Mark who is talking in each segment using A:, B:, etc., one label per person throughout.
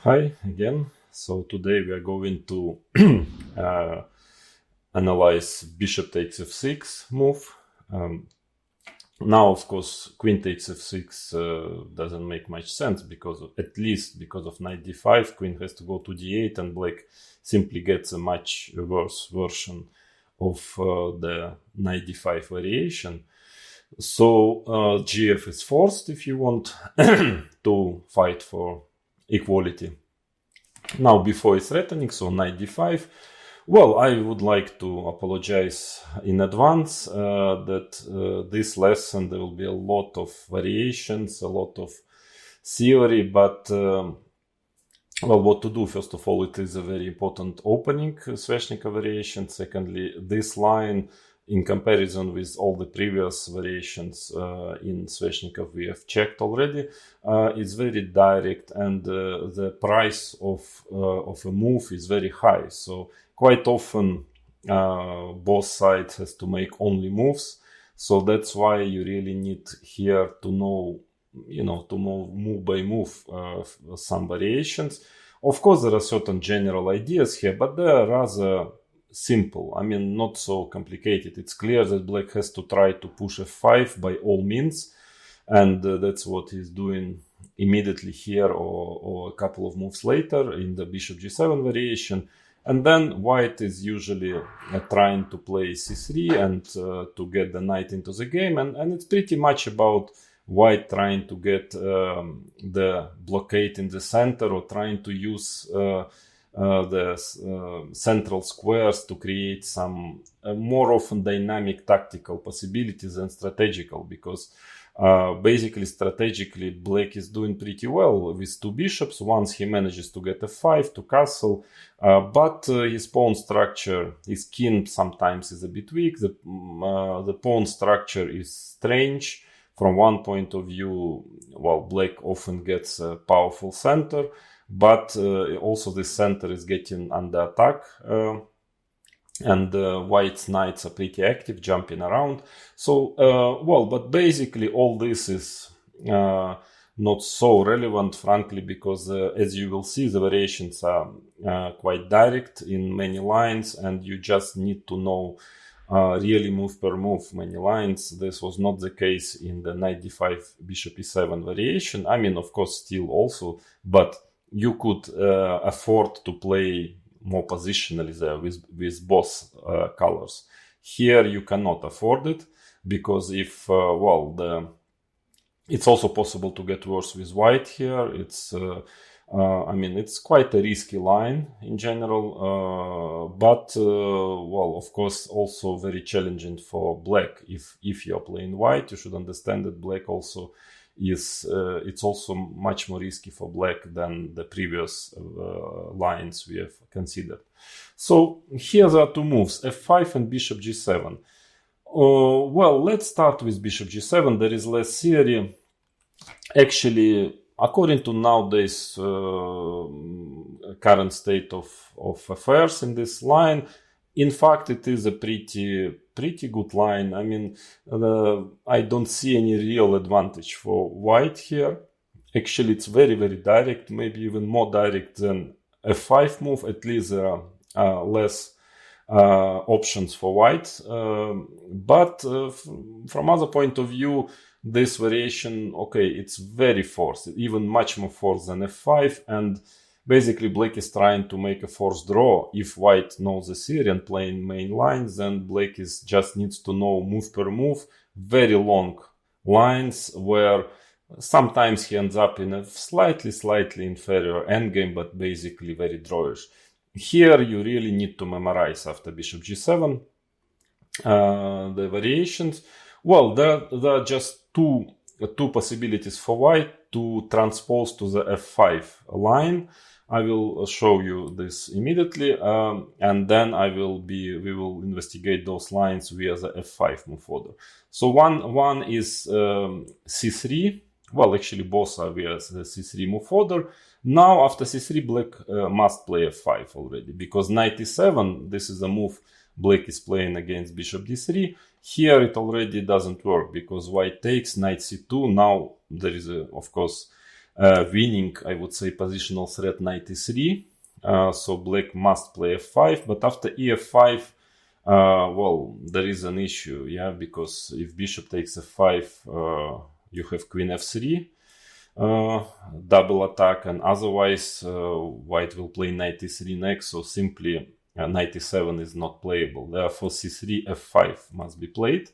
A: Hi again. So today we are going to uh, analyze bishop takes f6 move. Now, of course, queen takes f6 doesn't make much sense because at least because of knight d5, queen has to go to d8 and black simply gets a much worse version of the knight d5 variation. So gf is forced if you want to fight for equality. Now, before it's threatening, so knight d5. Well, I would like to apologize in advance that this lesson there will be a lot of variations, a lot of theory, but well, what to do? First of all, it is a very important opening Sveshnikov variation. Secondly, this line, in comparison with all the previous variations in Sveshnikov we have checked already, it's very direct, and the price of a move is very high. So quite often both sides has to make only moves. So that's why you really need here to know, to move by move some variations. Of course, there are certain general ideas here, but they are rather simple. I mean, not so complicated. It's clear that black has to try to push f5 by all means, and that's what he's doing immediately here or a couple of moves later in the bishop g7 variation. And then white is usually trying to play c3 and to get the knight into the game, and it's pretty much about white trying to get the blockade in the center, or trying to use the central squares to create some more often dynamic tactical possibilities than strategical, because basically strategically black is doing pretty well with two bishops once he manages to get f5 to castle, but his pawn structure, his king sometimes is a bit weak. The pawn structure is strange. From one point of view, well, black often gets a powerful center, but also the center is getting under attack, and white's knights are pretty active, jumping around. So, well, but basically all this is not so relevant, frankly, because as you will see, the variations are quite direct in many lines, and you just need to know really move per move many lines. This was not the case in the knight d5 bishop e7 variation. I mean, of course, still also, but you could afford to play more positionally there with both colors. Here you cannot afford it, because if it's also possible to get worse with white here. It's I mean, it's quite a risky line in general, but well, of course, also very challenging for black. If you're playing white, you should understand that black also is it's also much more risky for black than the previous lines we have considered. So here there are two moves, f5 and bishop g7. Well, let's start with bishop g7. There is less theory. Actually, according to nowadays current state of affairs in this line, in fact, it is a pretty good line. I mean, I don't see any real advantage for white here. Actually, it's very, very direct, maybe even more direct than f5 move. At least there are less options for white. But from other point of view, this variation, okay, it's very forced, even much more forced than f5, and basically black is trying to make a forced draw. If white knows the theory and playing main lines, then black is just needs to know move per move, very long lines where sometimes he ends up in a slightly inferior endgame, but basically very drawish. Here you really need to memorize after bishop g7 the variations. Well, there are just two possibilities for white to transpose to the f5 line. I will show you this immediately, and then we will investigate those lines via the f5 move order. So one is c3. Well, actually both are via the c3 move order. Now after c3, black must play f5 already, because knight e7, this is a move black is playing against bishop d3. Here it already doesn't work, because white takes, knight c2. Now there is of course winning, I would say, positional threat knight e3. So black must play f5, but after ef5, well, there is an issue, yeah, because if bishop takes f5, you have queen f3, double attack, and otherwise white will play knight e3 next, so simply knight e7 is not playable. Therefore c3, f5 must be played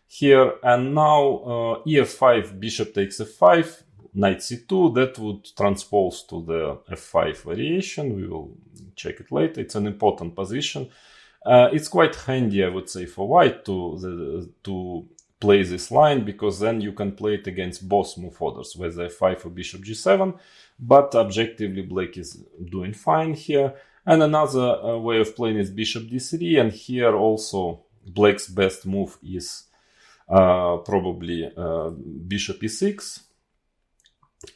A: here. And now ef5, bishop takes f5, knight c2, that would transpose to the f5 variation. We will check it later. It's an important position. It's quite handy, I would say, for white to play this line, because then you can play it against both move orders, whether f5 or bishop g7, but objectively black is doing fine here. And another way of playing is bishop d3, and here also black's best move is probably bishop e6.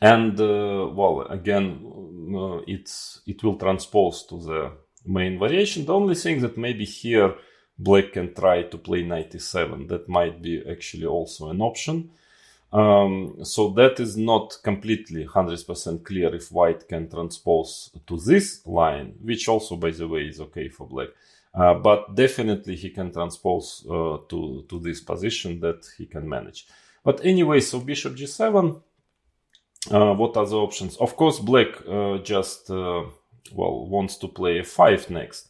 A: And well, again, it will transpose to the main variation. The only thing that maybe here black can try to play knight e7. That might be actually also an option. So that is not completely 100% clear if white can transpose to this line, which also, by the way, is okay for black. But definitely he can transpose to this position that he can manage. But anyway, so bishop g7. What are the options? Of course, black just well wants to play f5 next.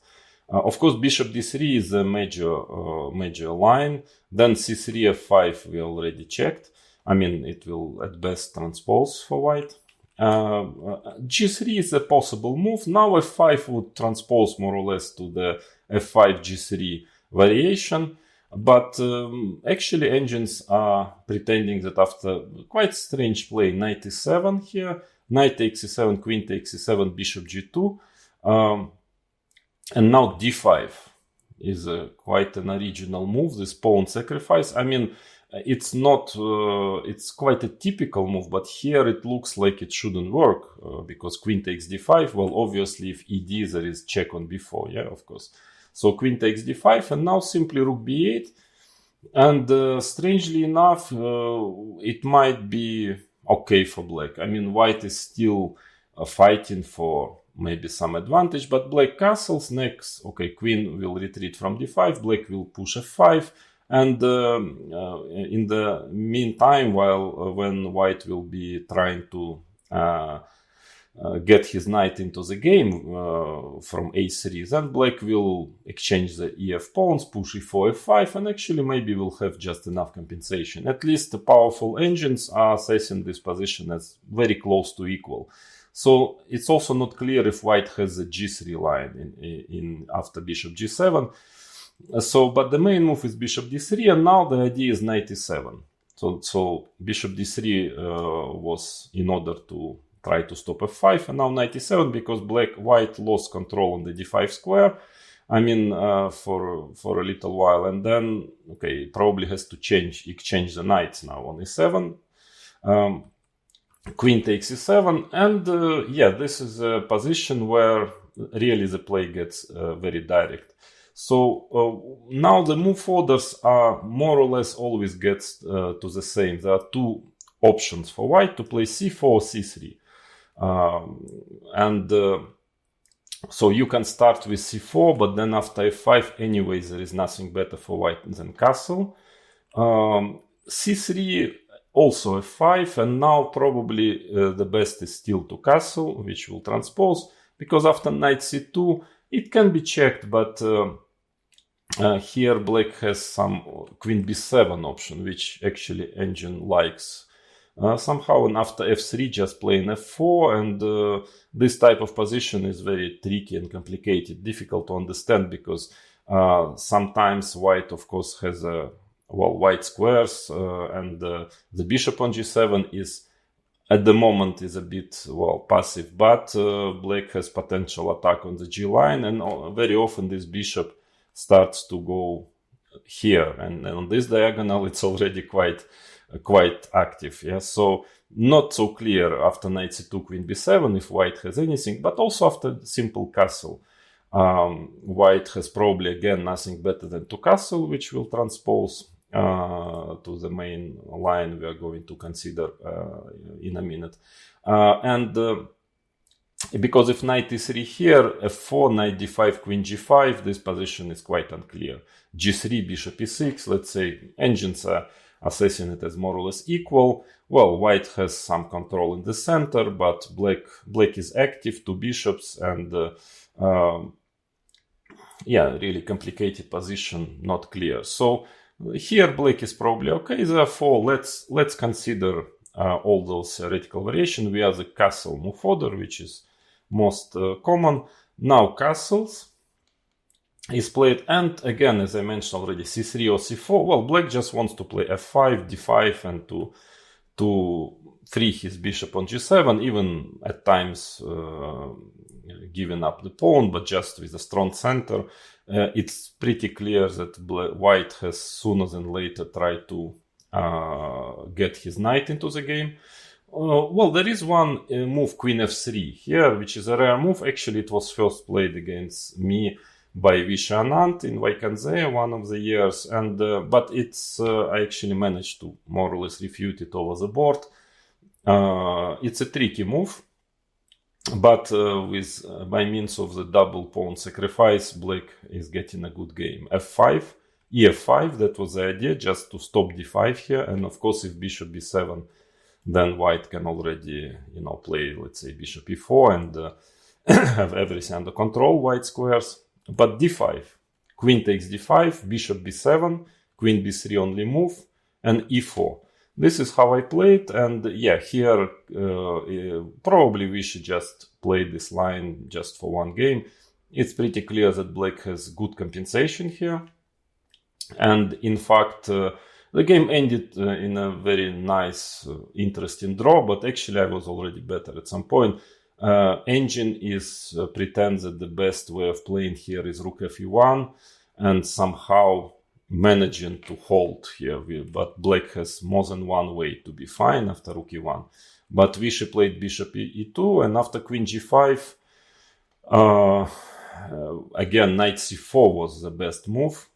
A: Of course, bishop d3 is a major line. Then c3 f5 we already checked. I mean, it will at best transpose for white. G3 is a possible move. Now f5 would transpose more or less to the f5 g3 variation. But actually engines are pretending that after quite strange play, knight e7 here, knight takes e7, queen takes e7, bishop g2, and now d5 is quite an original move, this pawn sacrifice. I mean, it's not, it's quite a typical move, but here it looks like it shouldn't work because queen takes d5. Well, obviously if ed there is check on b4, yeah, of course. So queen takes d5, and now simply rook b8. And strangely enough, it might be okay for black. I mean, white is still fighting for maybe some advantage, but black castles next. Okay, queen will retreat from d5, black will push f5. And in the meantime, when white will be trying to get his knight into the game from a3, then black will exchange the ef pawns, push e4, f5, and actually maybe we'll have just enough compensation. At least the powerful engines are assessing this position as very close to equal. So it's also not clear if white has a g3 line in after bishop g7. So, but the main move is bishop d3, and now the idea is knight e7. So bishop d3 was in order to try to stop f5, and now knight e7 because white lost control on the d5 square. I mean, for a little while, and then okay, probably has to exchange the knights now on e7. Queen takes e7, and yeah, this is a position where really the play gets very direct. So now the move orders are more or less always gets to the same. There are two options for white to play c4 or c3. So you can start with c4, but then after f5, anyway, there is nothing better for white than castle. C3, also f5, and now probably the best is still to castle, which will transpose, because after knight c2, it can be checked, but here black has some queen b7 option, which actually engine likes somehow, and after f3 just playing f4, and this type of position is very tricky and complicated, difficult to understand, because sometimes white of course has white squares, and the bishop on g7 is at the moment is a bit passive, but black has potential attack on the g line, and very often this bishop starts to go here, and on this diagonal it's already quite active. Yeah, so not so clear after knight c2, queen b7 if white has anything, but also after simple castle, white has probably again nothing better than to castle, which will transpose. to the main line we are going to consider in a minute. And because if knight e3 here, f4, knight d5, queen g5, this position is quite unclear. g3, bishop e6, let's say engines are assessing it as more or less equal. Well, white has some control in the center, but black is active, two bishops, and really complicated position, not clear. So here black is probably okay. Therefore, let's consider all those theoretical variations. We have the castle move order, which is most common. Now castles is played, and again, as I mentioned already, c3 or c4. Well, black just wants to play f5, d5, and to free his bishop on g7, even at times giving up the pawn, but just with a strong center. It's pretty clear that white has sooner than later tried to get his knight into the game. Well, there is one move, queen f3 here, which is a rare move. Actually, it was first played against me by Vishy Anand in Vaikanze one of the years, and but it's I actually managed to more or less refute it over the board. It's a tricky move, but by means of the double pawn sacrifice, black is getting a good game. f5, ef5, that was the idea, just to stop d5 here, and of course if bishop b7, then white can already play, let's say, bishop e4 and have everything under control, white squares. But d5, queen takes d5, bishop b7, queen b3 only move, and e4. This is how I played, and here probably we should just play this line just for one game. It's pretty clear that black has good compensation here, and in fact the game ended in a very nice, interesting draw, but actually I was already better at some point. Engine pretends that the best way of playing here is rook fe1 and somehow managing to hold here. But black has more than one way to be fine after rook e1. But Vishy played bishop e2, and after queen g5, again knight c4 was the best move,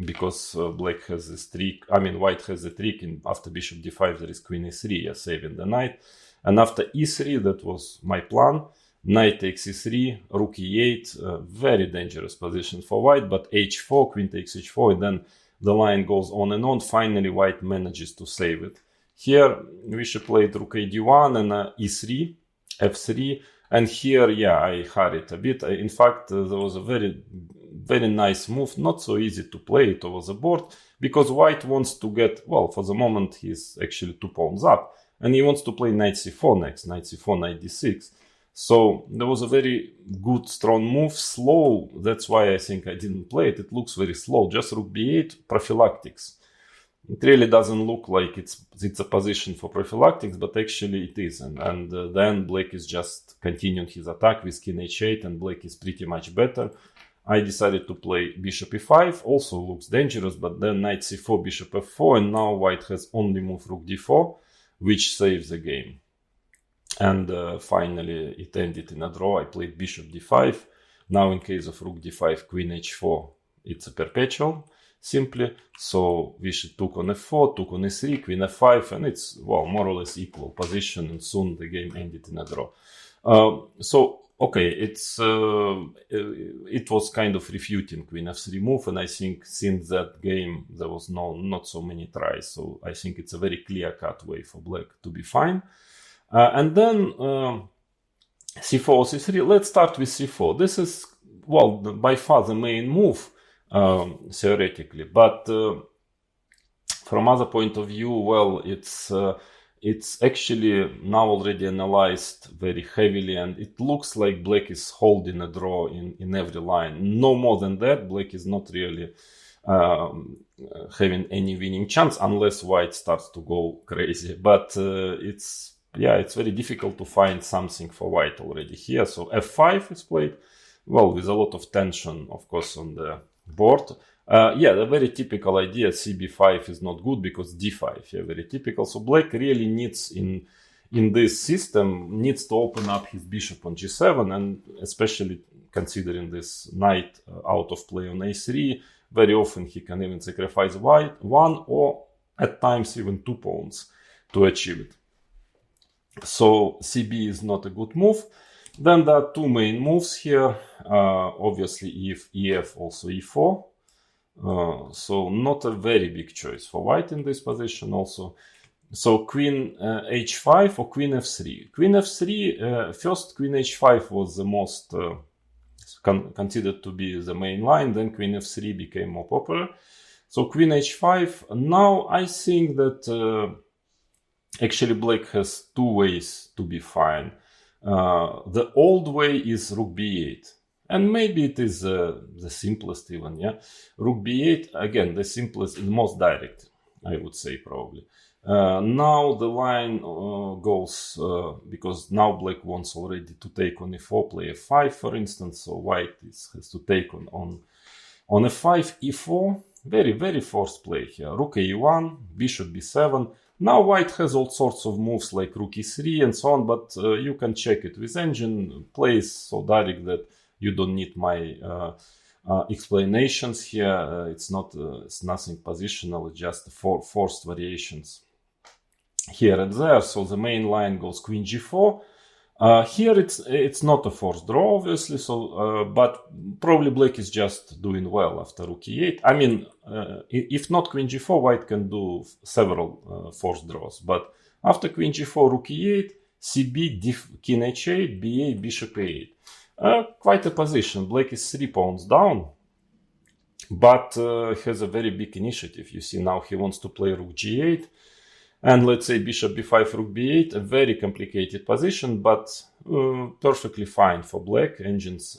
A: because black has this trick. I mean, white has the trick, and after bishop d5 there is queen e3, saving the knight. And after e3, that was my plan. Knight takes e3, rook e8, very dangerous position for white, but h4, queen takes h4, and then the line goes on and on. Finally, white manages to save it. Here, Vishy played rook ad1 and e3, f3, and here, I hurried a bit. In fact, there was a very, very nice move, not so easy to play it over the board, because white wants to get, well, for the moment, he's actually 2 pawns up, and he wants to play knight c4 next, knight c4, knight d6. So there was a very good, strong move, slow. That's why I think I didn't play it. It looks very slow. Just rook b8, prophylactics. It really doesn't look like it's a position for prophylactics, but actually it is. And then black is just continuing his attack with king h8, and black is pretty much better. I decided to play bishop e5, also looks dangerous, but then knight c4, bishop f4, and now white has only move rook d4, which saves the game. And finally it ended in a draw. I played bishop d5. Now in case of rook d5, queen h4, it's a perpetual, simply. So Vishy took on f4, took on e3, queen f5, and it's, well, more or less equal position, and soon the game ended in a draw. Okay, it was kind of refuting queen f3 move, and I think since that game there was not so many tries, so I think it's a very clear-cut way for black to be fine. And then c4, c3. Let's start with c4. This is, well, by far the main move theoretically, but from other point of view, well, it's actually now already analyzed very heavily, and it looks like black is holding a draw in every line. No more than that, black is not really having any winning chance unless white starts to go crazy. But it's very difficult to find something for white already here. So f5 is played, well, with a lot of tension, of course, on the board. The very typical idea, cb5 is not good because d5, very typical. So black really needs, in this system, needs to open up his bishop on g7, and especially considering this knight out of play on a3, Very often he can even sacrifice white 1 or at times even 2 pawns to achieve it. So CB is not a good move. Then there are two main moves here. Obviously if EF, also E4. So not a very big choice for white in this position also. So queen h5 or queen f3. Queen f3, first queen h5 was the most considered to be the main line, then queen f3 became more popular. So queen h5, now I think that actually black has two ways to be fine. The old way is rook b8. And maybe it is the simplest even, yeah. Rook b8, again, the simplest, the most direct, I would say probably. Now the line goes, because now black wants already to take on e4, play f5 for instance, so white has to take on f5, e4, very forced play here. Rook e1, bishop b7. Now white has all sorts of moves like rook e3 and so on, but you can check it with engine, plays so direct that you don't need my explanations here. It's nothing positional, it's just forced variations here and there. So the main line goes queen g4. Here it's not a forced draw, obviously. So, but probably black is just doing well after rook e8. I mean, if not queen g4, white can do several forced draws. But after queen g4, rook e8, cb, king h8, b8, bishop a8. Quite a position. Black is 3 pawns down, but has a very big initiative. You see now he wants to play rook g8, and let's say bishop b5, rook b8, a very complicated position, but perfectly fine for black. Engines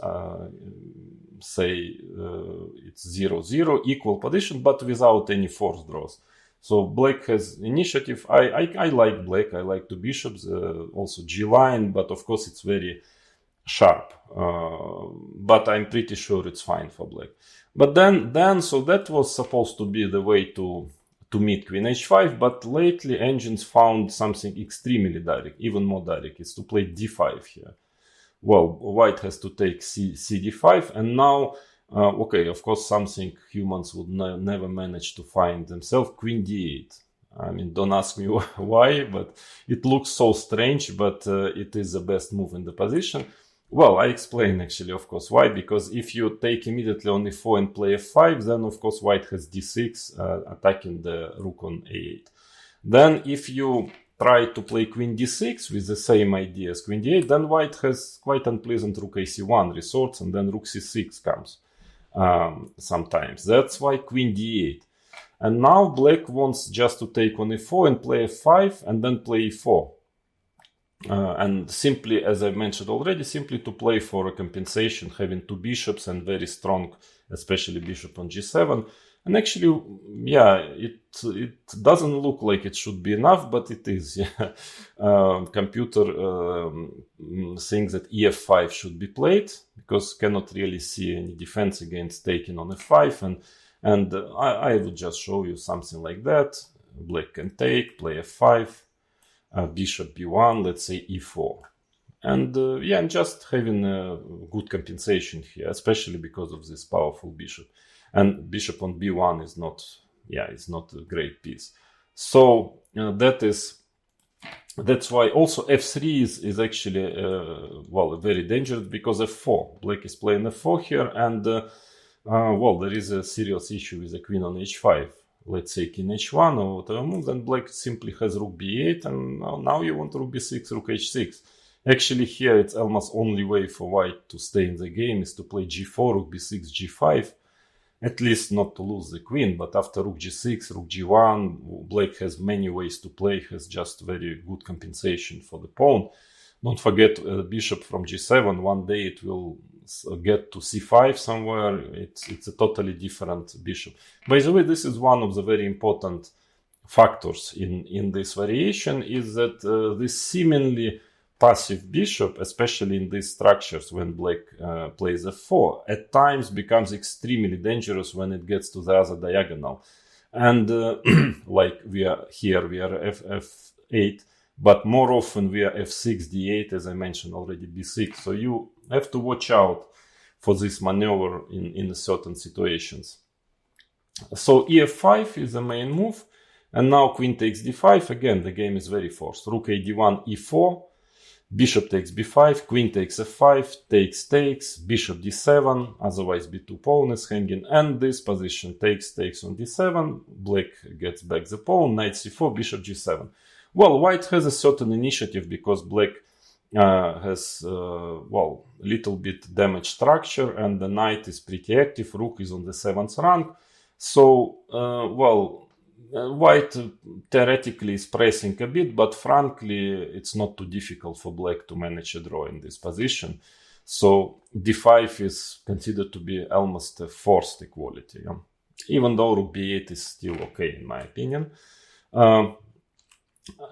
A: say it's 0-0, equal position, but without any forced draws. So black has initiative. I like black. I like two bishops, also g line, but of course it's very sharp, but I'm pretty sure it's fine for black. But then so that was supposed to be the way to meet queen h5, but lately engines found something extremely direct, even more direct. It's to play d5 here. Well, white has to take cd5, and now okay, of course something humans would never manage to find themselves, queen d8. I mean, don't ask me why, but it looks so strange, but it is the best move in the position. Well, I explain actually, of course, why. Because if you take immediately on e4 and play f5, then of course white has d6, attacking the rook on a8. Then if you try to play queen d6 with the same idea as queen d8, then white has quite unpleasant rook ac1 resorts, and then rook c6 comes sometimes. That's why queen d8. And now black wants just to take on e4 and play f5 and then play e4. And simply, as I mentioned already, simply to play for a compensation, having two bishops and very strong, especially bishop on g7. And actually, yeah, it doesn't look like it should be enough, but it is. Yeah. Computer thinks that ef5 should be played, because cannot really see any defense against taking on f5. And I would just show you something like that. Black can take, play f5. Bishop b1, let's say e4, and yeah, and just having a good compensation here, especially because of this powerful bishop. And bishop on b1 is not, yeah, it's not a great piece. So that's why also f3 is actually well, very dangerous, because f4, black is playing f4 here, and well, there is a serious issue with the queen on h5. Let's say king h1 or whatever move, then black simply has rook b8, and now you want rook b6, rook h6. Actually here it's almost only way for white to stay in the game is to play g4, rook b6, g5, at least not to lose the queen. But after rook g6, rook g1, black has many ways to play, has just very good compensation for the pawn. Don't forget bishop from g7, one day it will get to c5 somewhere. It's a totally different bishop. By the way, this is one of the very important factors in this variation, is that this seemingly passive bishop, especially in these structures when black plays f4, at times becomes extremely dangerous when it gets to the other diagonal. And like we are here, we are f8, but more often we are f6, d8, as I mentioned already, b6. So you have to watch out for this maneuver in certain situations. So ef5 is the main move, and now queen takes d5. Again, the game is very forced. Rook a d1, e4, bishop takes b5, queen takes f5, takes, bishop d7, otherwise b2 pawn is hanging, and this position takes on d7, black gets back the pawn, knight c4, bishop g7. Well, white has a certain initiative because black has, well, a little bit damaged structure, and the knight is pretty active, rook is on the 7th rank. So, well, white theoretically is pressing a bit, but frankly, it's not too difficult for black to manage a draw in this position. So d5 is considered to be almost a forced equality, yeah? Even though rook b8 is still okay, in my opinion.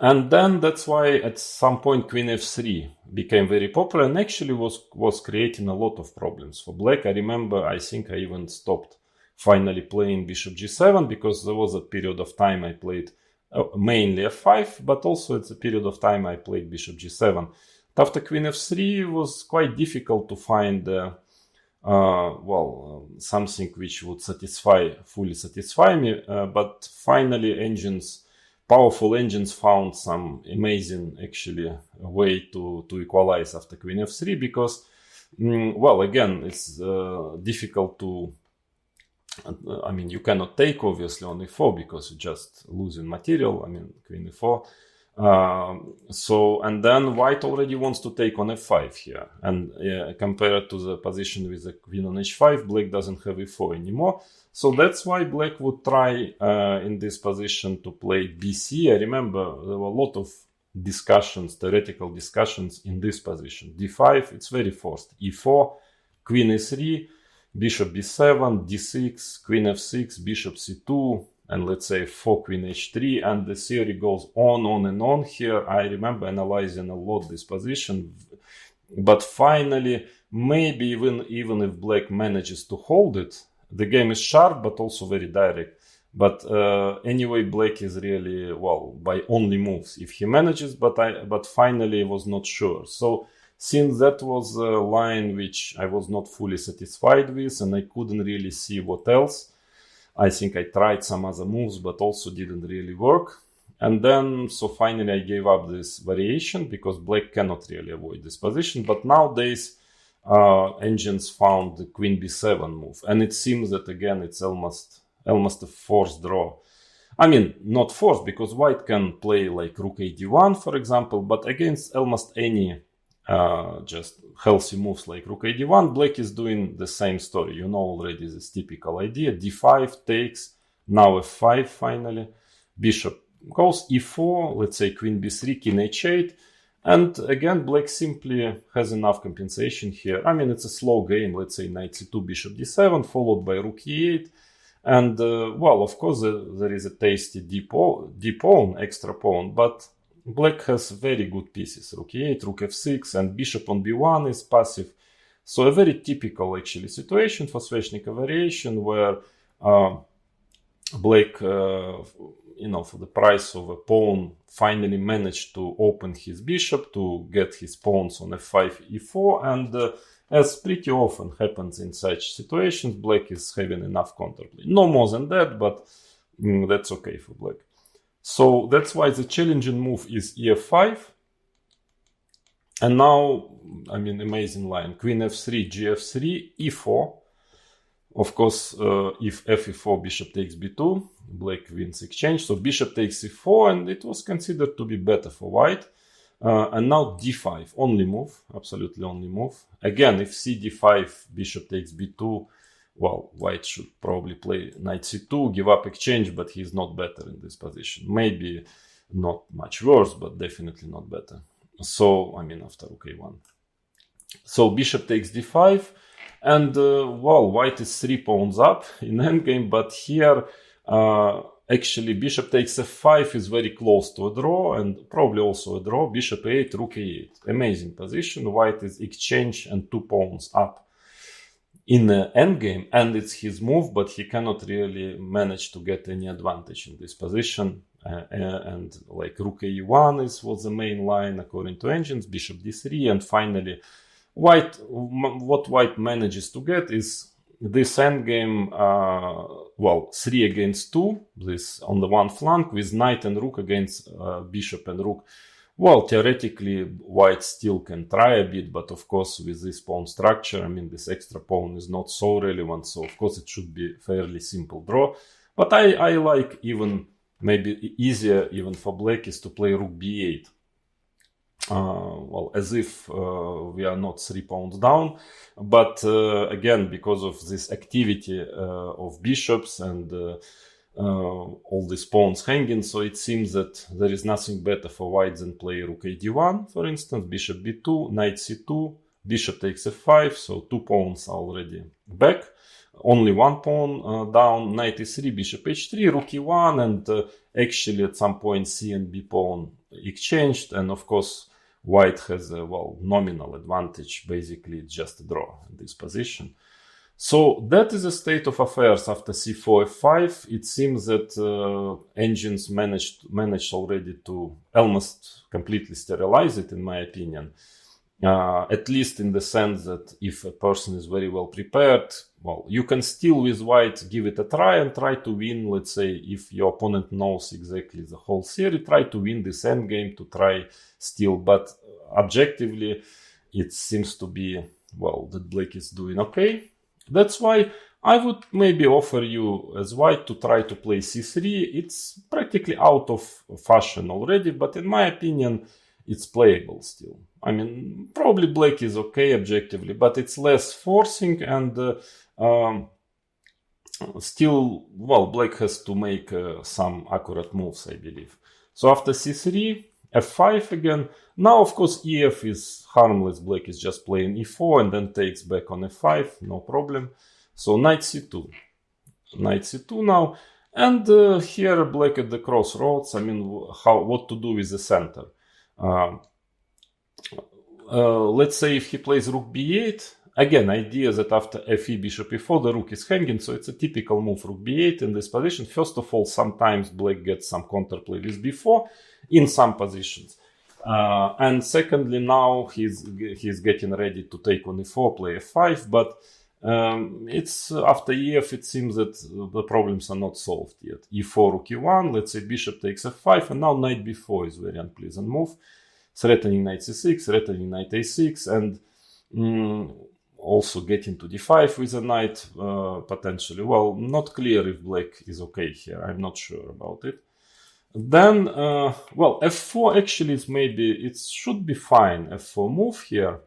A: And then that's why at some point queen f3 became very popular and actually was creating a lot of problems for black. I remember, I think I even stopped finally playing bishop g7 because there was a period of time I played mainly f5, but also it's a period of time I played bishop g7. After queen f3 it was quite difficult to find something which would fully satisfy me, but finally powerful engines found some amazing actually way to equalize after queen f3 because, well, again, it's difficult to, I mean, you cannot take obviously on e4 because you're just losing material. I mean, queen e4. And then white already wants to take on f5 here. And compared to the position with the queen on h5, black doesn't have e4 anymore. So that's why black would try in this position to play bc. I remember there were a lot of discussions, theoretical discussions in this position. d5, it's very forced. e4, queen e3, bishop b7, d6, queen f6, bishop c2, and let's say 4 queen h3, and the theory goes on and on here. I remember analyzing a lot this position, but finally, maybe even if black manages to hold it, the game is sharp but also very direct. But anyway, black is really, well, by only moves if he manages, but finally was not sure. So since that was a line which I was not fully satisfied with and I couldn't really see what else, I think I tried some other moves but also didn't really work. And then, so finally I gave up this variation because black cannot really avoid this position. But nowadays engines found the queen b7 move, and it seems that again it's almost a forced draw. I mean, not forced because white can play like rook a d1, for example, but against almost any just healthy moves like rook a d1, black is doing the same story. You know already this typical idea. d5 takes, now f5 finally, bishop goes, e4, let's say queen b3, king h8, and again black simply has enough compensation here. I mean, it's a slow game, let's say knight c2, bishop d7, followed by rook e8, and well, of course there is a tasty d pawn, extra pawn, but black has very good pieces, rook e8, rook f6, and bishop on b1 is passive. So a very typical actually situation for Sveshnikov variation where black, for the price of a pawn, finally managed to open his bishop to get his pawns on f5, e4, and as pretty often happens in such situations, black is having enough counterplay. No more than that, but that's okay for black. So that's why the challenging move is ef5. And now, I mean, amazing line. Queen f3, gf3, e4. Of course, if fe4, bishop takes b2, black wins exchange. So bishop takes e4, and it was considered to be better for white. And now d5, only move, absolutely only move. Again, if cd5, bishop takes b2, well, white should probably play knight c2, give up exchange, but he's not better in this position. Maybe not much worse, but definitely not better. So, I mean, after rook a1. So bishop takes d5, and well, white is 3 pawns up in endgame, but here actually bishop takes f5 is very close to a draw, and probably also a draw. Bishop a8, rook a8. Amazing position. White is exchange and 2 pawns up in the endgame, and it's his move, but he cannot really manage to get any advantage in this position. And like rook a1 was the main line according to engines, bishop d3, and finally what white manages to get is this endgame, well, 3 against 2, this on the one flank with knight and rook against bishop and rook. Well, theoretically, white still can try a bit, but of course, with this pawn structure, I mean, this extra pawn is not so relevant, so of course it should be fairly simple draw. But I like even, maybe easier even for black is to play rook b8. Well, as if we are not 3 pawns down, but again, because of this activity of bishops and all these pawns hanging, so it seems that there is nothing better for white than play rook ad1, for instance, bishop b2, knight c2, bishop takes f5, so 2 pawns are already back, only 1 pawn down, knight e3, bishop h3, rook e1, and actually at some point c and b pawn exchanged, and of course white has a, well, nominal advantage. Basically it's just a draw in this position. So that is the state of affairs after c4 f5. It seems that engines managed already to almost completely sterilize it, in my opinion. At least in the sense that if a person is very well prepared, well, you can still with white give it a try and try to win. Let's say if your opponent knows exactly the whole theory, try to win this endgame to try still. But objectively, it seems to be, well, that black is doing okay. That's why I would maybe offer you as white to try to play c3. It's practically out of fashion already, but in my opinion, it's playable still. I mean, probably black is okay objectively, but it's less forcing and still, well, black has to make some accurate moves, I believe. So after c3, f5 again. Now, of course, ef is harmless. Black is just playing e4 and then takes back on f5, no problem. So knight c2. Knight c2 now. And here black at the crossroads. I mean, what to do with the center. Let's say if he plays rook b8, again, idea that after fe, bishop e4, the rook is hanging, so it's a typical move, rook b8 in this position. First of all, sometimes black gets some counterplay with b4 in some positions. And secondly, now he's getting ready to take on e4, play f5, but it's after ef, it seems that the problems are not solved yet. e4, rook e1, let's say bishop takes f5, and now knight b4 is very unpleasant move, threatening knight c6, threatening knight a6, and also getting to d5 with a knight potentially. Well, not clear if black is okay here. I'm not sure about it. Then, well, f4 actually is maybe, it should be fine, f4 move here.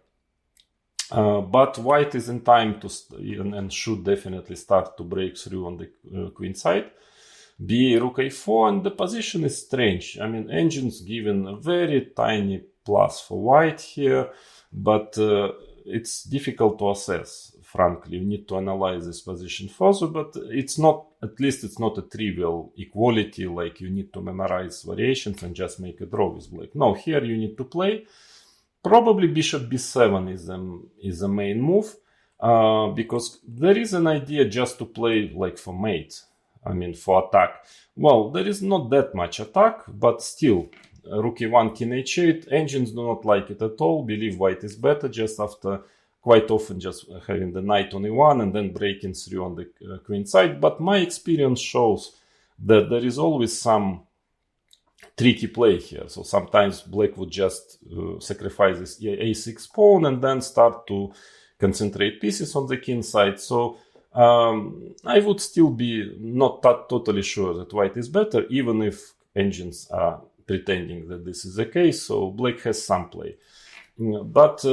A: But white is in time to and should definitely start to break through on the queen side. b rook a4, and the position is strange. I mean, engines given a very tiny plus for white here, but it's difficult to assess. Frankly, you need to analyze this position further, but it's not, at least it's not a trivial equality, like you need to memorize variations and just make a draw with black. No, here you need to play. Probably bishop b7 is the main move, because there is an idea just to play like for mate, I mean for attack. Well, there is not that much attack, but still, rook e1, king h8, engines do not like it at all, believe white is better just after quite often just having the knight on e1 and then breaking through on the queen side. But my experience shows that there is always some tricky play here. So sometimes black would just sacrifice this a6 pawn and then start to concentrate pieces on the king side. So I would still be not totally sure that white is better, even if engines are pretending that this is the case. So black has some play. But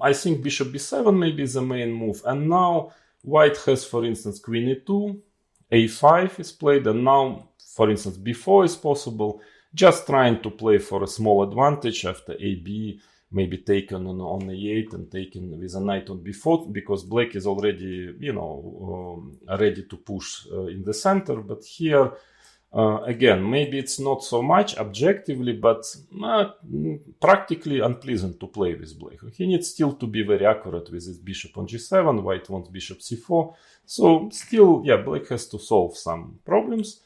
A: I think bishop b7 maybe is the main move. And now white has, for instance, queen e2, a5 is played, and now, for instance, b4 is possible. Just trying to play for a small advantage after ab maybe taken on a8 and taken with a knight on b4, because black is already, you know, ready to push in the center. But here, again, maybe it's not so much objectively, but practically unpleasant to play with black. He needs still to be very accurate with his bishop on g7. White wants bishop c4. So still, yeah, black has to solve some problems,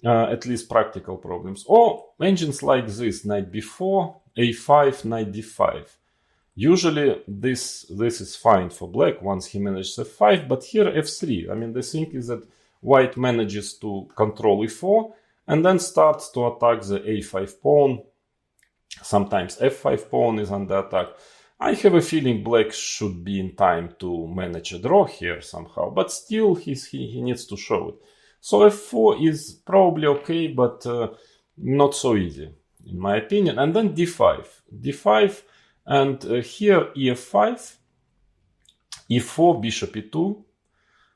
A: at least practical problems. Or engines like this, knight b4, a5, knight d5. Usually this is fine for black once he manages f5, but here f3. I mean, the thing is that white manages to control e4 and then starts to attack the a5 pawn. Sometimes f5 pawn is under attack. I have a feeling black should be in time to manage a draw here somehow, but still he needs to show it. So f4 is probably okay, but not so easy, in my opinion. And then d5, and here ef5, e4, bishop e2.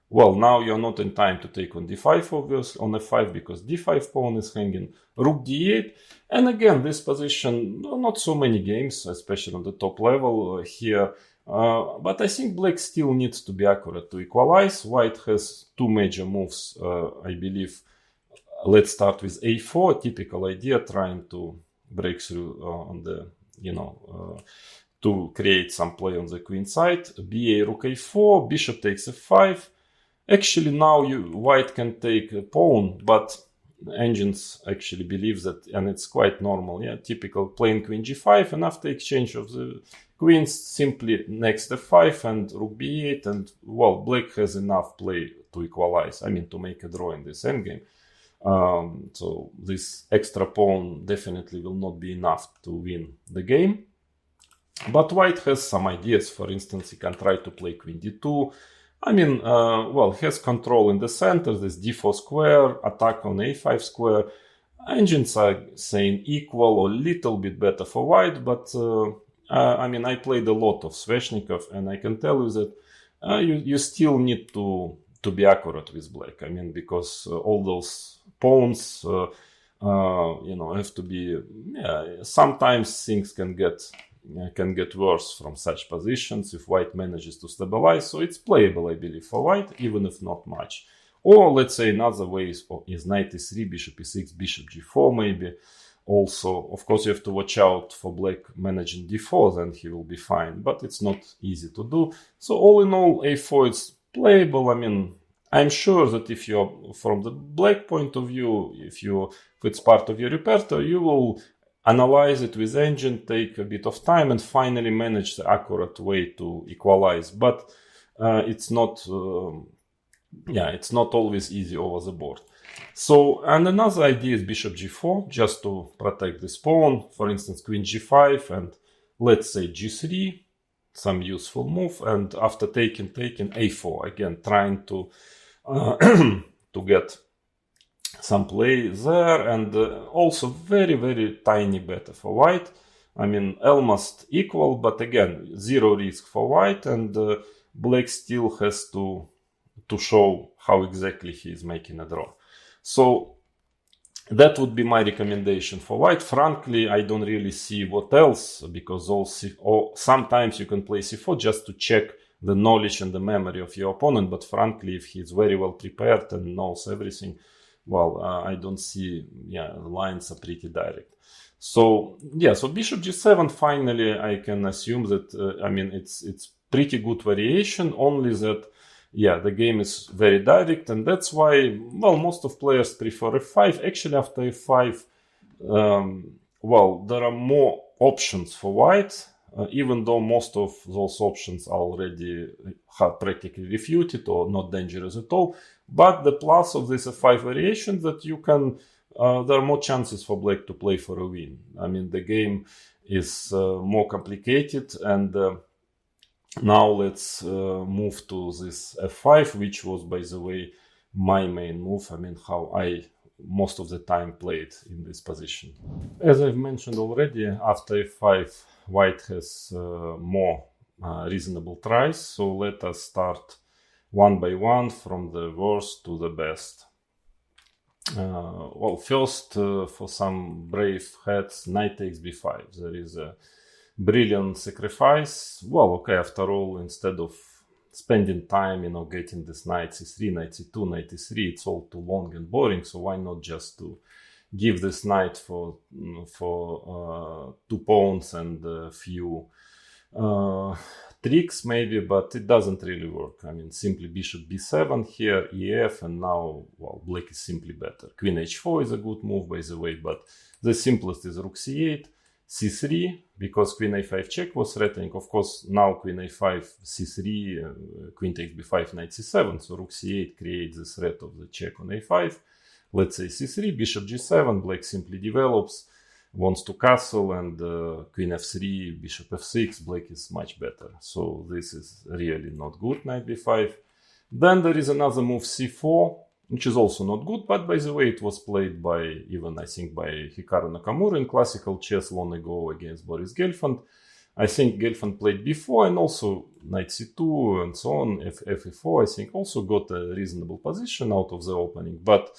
A: Well, now you're not in time to take on d5, obviously, on f5, because d5 pawn is hanging, rook d8. And again, this position, not so many games, especially on the top level here. But I think black still needs to be accurate to equalize. White has two major moves, I believe. Let's start with a4, typical idea, trying to break through on the, to create some play on the queen side. ba, rook a4, bishop takes f5. Actually, now white can take a pawn, but engines actually believe that, and it's quite normal, typical playing queen g5, and after exchange of the queens, simply next f5 and rook b8, and, well, black has enough play to equalize, I mean, to make a draw in this endgame. So this extra pawn definitely will not be enough to win the game. But white has some ideas. For instance, he can try to play queen d2. I mean, well, has control in the center, this d4 square, attack on a5 square. Engines are saying equal or little bit better for white, but I mean, I played a lot of Sveshnikov, and I can tell you that you still need to be accurate with black. I mean, because all those pawns, have to be, sometimes things can get worse from such positions if white manages to stabilize. So it's playable, I believe, for white, even if not much. Or let's say another way is knight e3, bishop e6, bishop g4 maybe. Also, of course, you have to watch out for black managing d4, then he will be fine. But it's not easy to do. So all in all, a4 is playable. I mean, I'm sure that if you're from the black point of view, if it's part of your repertoire, you will analyze it with engine, take a bit of time, and finally manage the accurate way to equalize. But it's not always easy over the board. So, and another idea is bishop g4, just to protect this pawn. For instance, queen g5 and let's say g3, some useful move. And after taking a4, again, trying to to get some play there, and also very, very tiny beta for white. I mean, almost equal, but again, zero risk for white, and black still has to show how exactly he is making a draw. So that would be my recommendation for white. Frankly, I don't really see what else, because sometimes you can play c4 just to check the knowledge and the memory of your opponent, but frankly, if he's very well prepared and knows everything, well, I don't see, the lines are pretty direct. So, so bishop g7, finally, I can assume that, I mean, it's pretty good variation, only that, the game is very direct, and that's why, well, most of players prefer f5. Actually, after f5, well, there are more options for white, even though most of those options are already practically refuted or not dangerous at all. But the plus of this f5 variation that you can, there are more chances for black to play for a win. I mean, the game is more complicated, and now let's move to this f5, which was, by the way, my main move. I mean, how I most of the time played in this position. As I've mentioned already, after f5, white has more reasonable tries. So let us start one by one from the worst to the best. Well, first, for some brave heads, knight takes b5. There is a brilliant sacrifice. Well, okay, after all, instead of spending time, getting this knight c3, knight c2, knight e3, it's all too long and boring. So why not just to give this knight for 2 pawns and a few tricks maybe, but it doesn't really work. I mean, simply bishop b7 here, ef, and now, well, black is simply better. Queen h4 is a good move, by the way, but the simplest is rook c8. c3, because queen a5 check was threatening. Of course, now queen a5, c3, queen takes b5, knight c7. So rook c8 creates the threat of the check on a5. Let's say c3, bishop g7, black simply develops, wants to castle, and queen f3, bishop f6, black is much better. So this is really not good, knight b5. Then there is another move, c4, which is also not good, but by the way, it was played by, even I think by Hikaru Nakamura in classical chess long ago against Boris Gelfand. I think Gelfand played b4 and also knight c2 and so on, fe4, I think also got a reasonable position out of the opening. But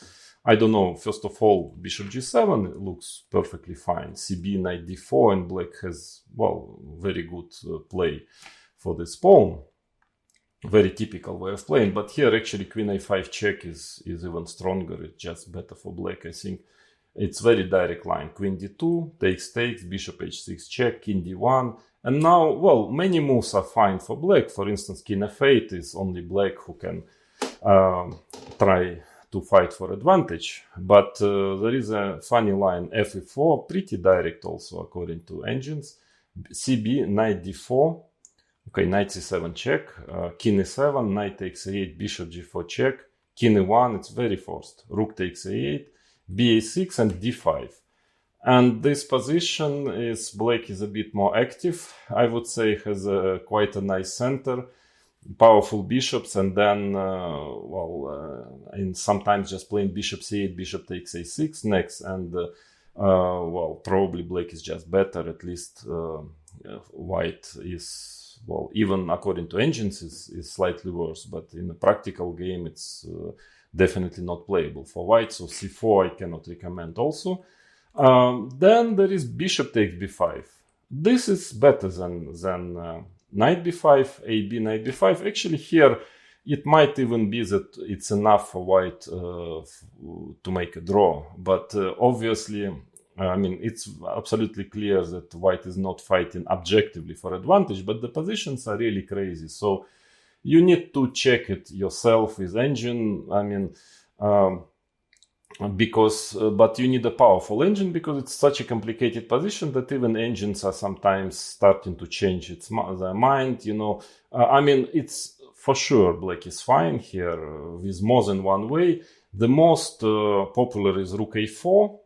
A: I don't know, first of all, bishop g7 looks perfectly fine. cb, knight d4, and black has, well, very good play for this pawn. Very typical way of playing, but here actually queen a5 check is even stronger. It's just better for black. I think it's very direct line. Queen d2, takes, bishop h6 check, king d1. And now, well, many moves are fine for black. For instance, king f8 is only black who can try to fight for advantage. But there is a funny line, fe4, pretty direct also according to engines. cb, knight d4. Okay, knight c7 check, king e7, knight takes a8, bishop g4 check, king e1, it's very forced. Rook takes a8, ba6 and d5. And this position is, black is a bit more active, I would say, has quite a nice center, powerful bishops, and then, and sometimes just playing bishop c8, bishop takes a6 next, and well, probably black is just better, at least white is, well, even according to engines, is slightly worse, but in a practical game, it's definitely not playable for white. So c4 I cannot recommend also. Then there is bishop takes b5. This is better than knight b5, ab, knight b5. Actually, here it might even be that it's enough for white to make a draw, but obviously, I mean, it's absolutely clear that white is not fighting objectively for advantage, but the positions are really crazy. So you need to check it yourself with engine. I mean, but you need a powerful engine because it's such a complicated position that even engines are sometimes starting to change their mind. You know, I mean, it's for sure black is fine here with more than one way. The most popular is rook a4.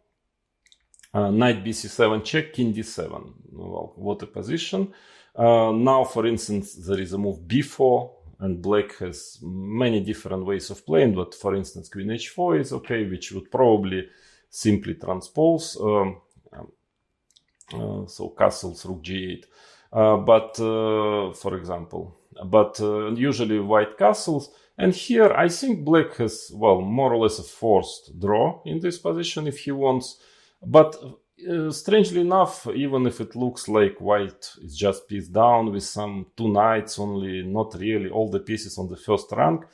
A: Knight bc7 check, king d7. Well, what a position. Now, for instance, there is a move b4, and black has many different ways of playing, but for instance, queen h4 is okay, which would probably simply transpose, so castles rook g8. For example, usually white castles, and here I think black has, well, more or less a forced draw in this position if he wants. But strangely enough, even if it looks like white is just piece down with some two knights only, not really all the pieces on the first rank,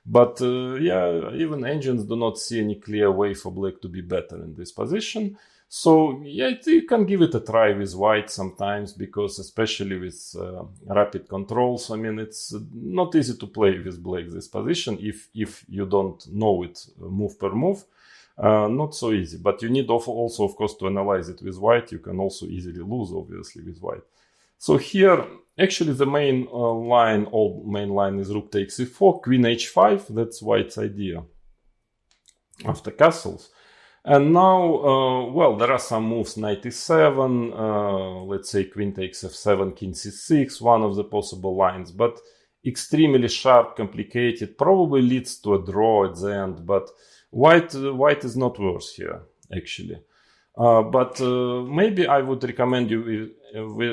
A: but yeah, even engines do not see any clear way for black to be better in this position. So yeah, you can give it a try with white sometimes, because especially with rapid controls, I mean, it's not easy to play with black this position if you don't know it move per move. Not so easy, but you need also, of course, to analyze it with white. You can also easily lose, obviously, with white. So here, actually, the main line is rook takes e4, queen h5. That's white's idea after castles. And now, well, there are some moves, knight e7, let's say queen takes f7, king c6, one of the possible lines, but extremely sharp, complicated, probably leads to a draw at the end, but white is not worse here, actually. Maybe I would recommend you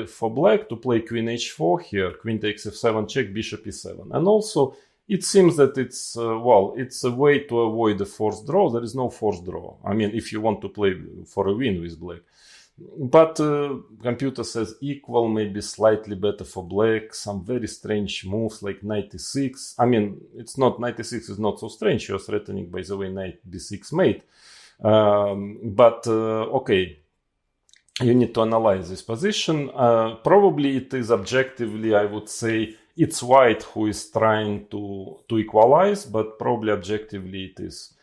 A: for black to play queen h4 here, queen takes f7 check, bishop e7. And also, it seems that it's, it's a way to avoid a forced draw. There is no forced draw. I mean, if you want to play for a win with black. But computer says equal, maybe slightly better for black. Some very strange moves like knight e6. I mean, it's not, knight e6 is not so strange. You're threatening, by the way, knight b6 mate. Okay, you need to analyze this position. Probably it is objectively, I would say, it's white who is trying to equalize, but probably objectively it is,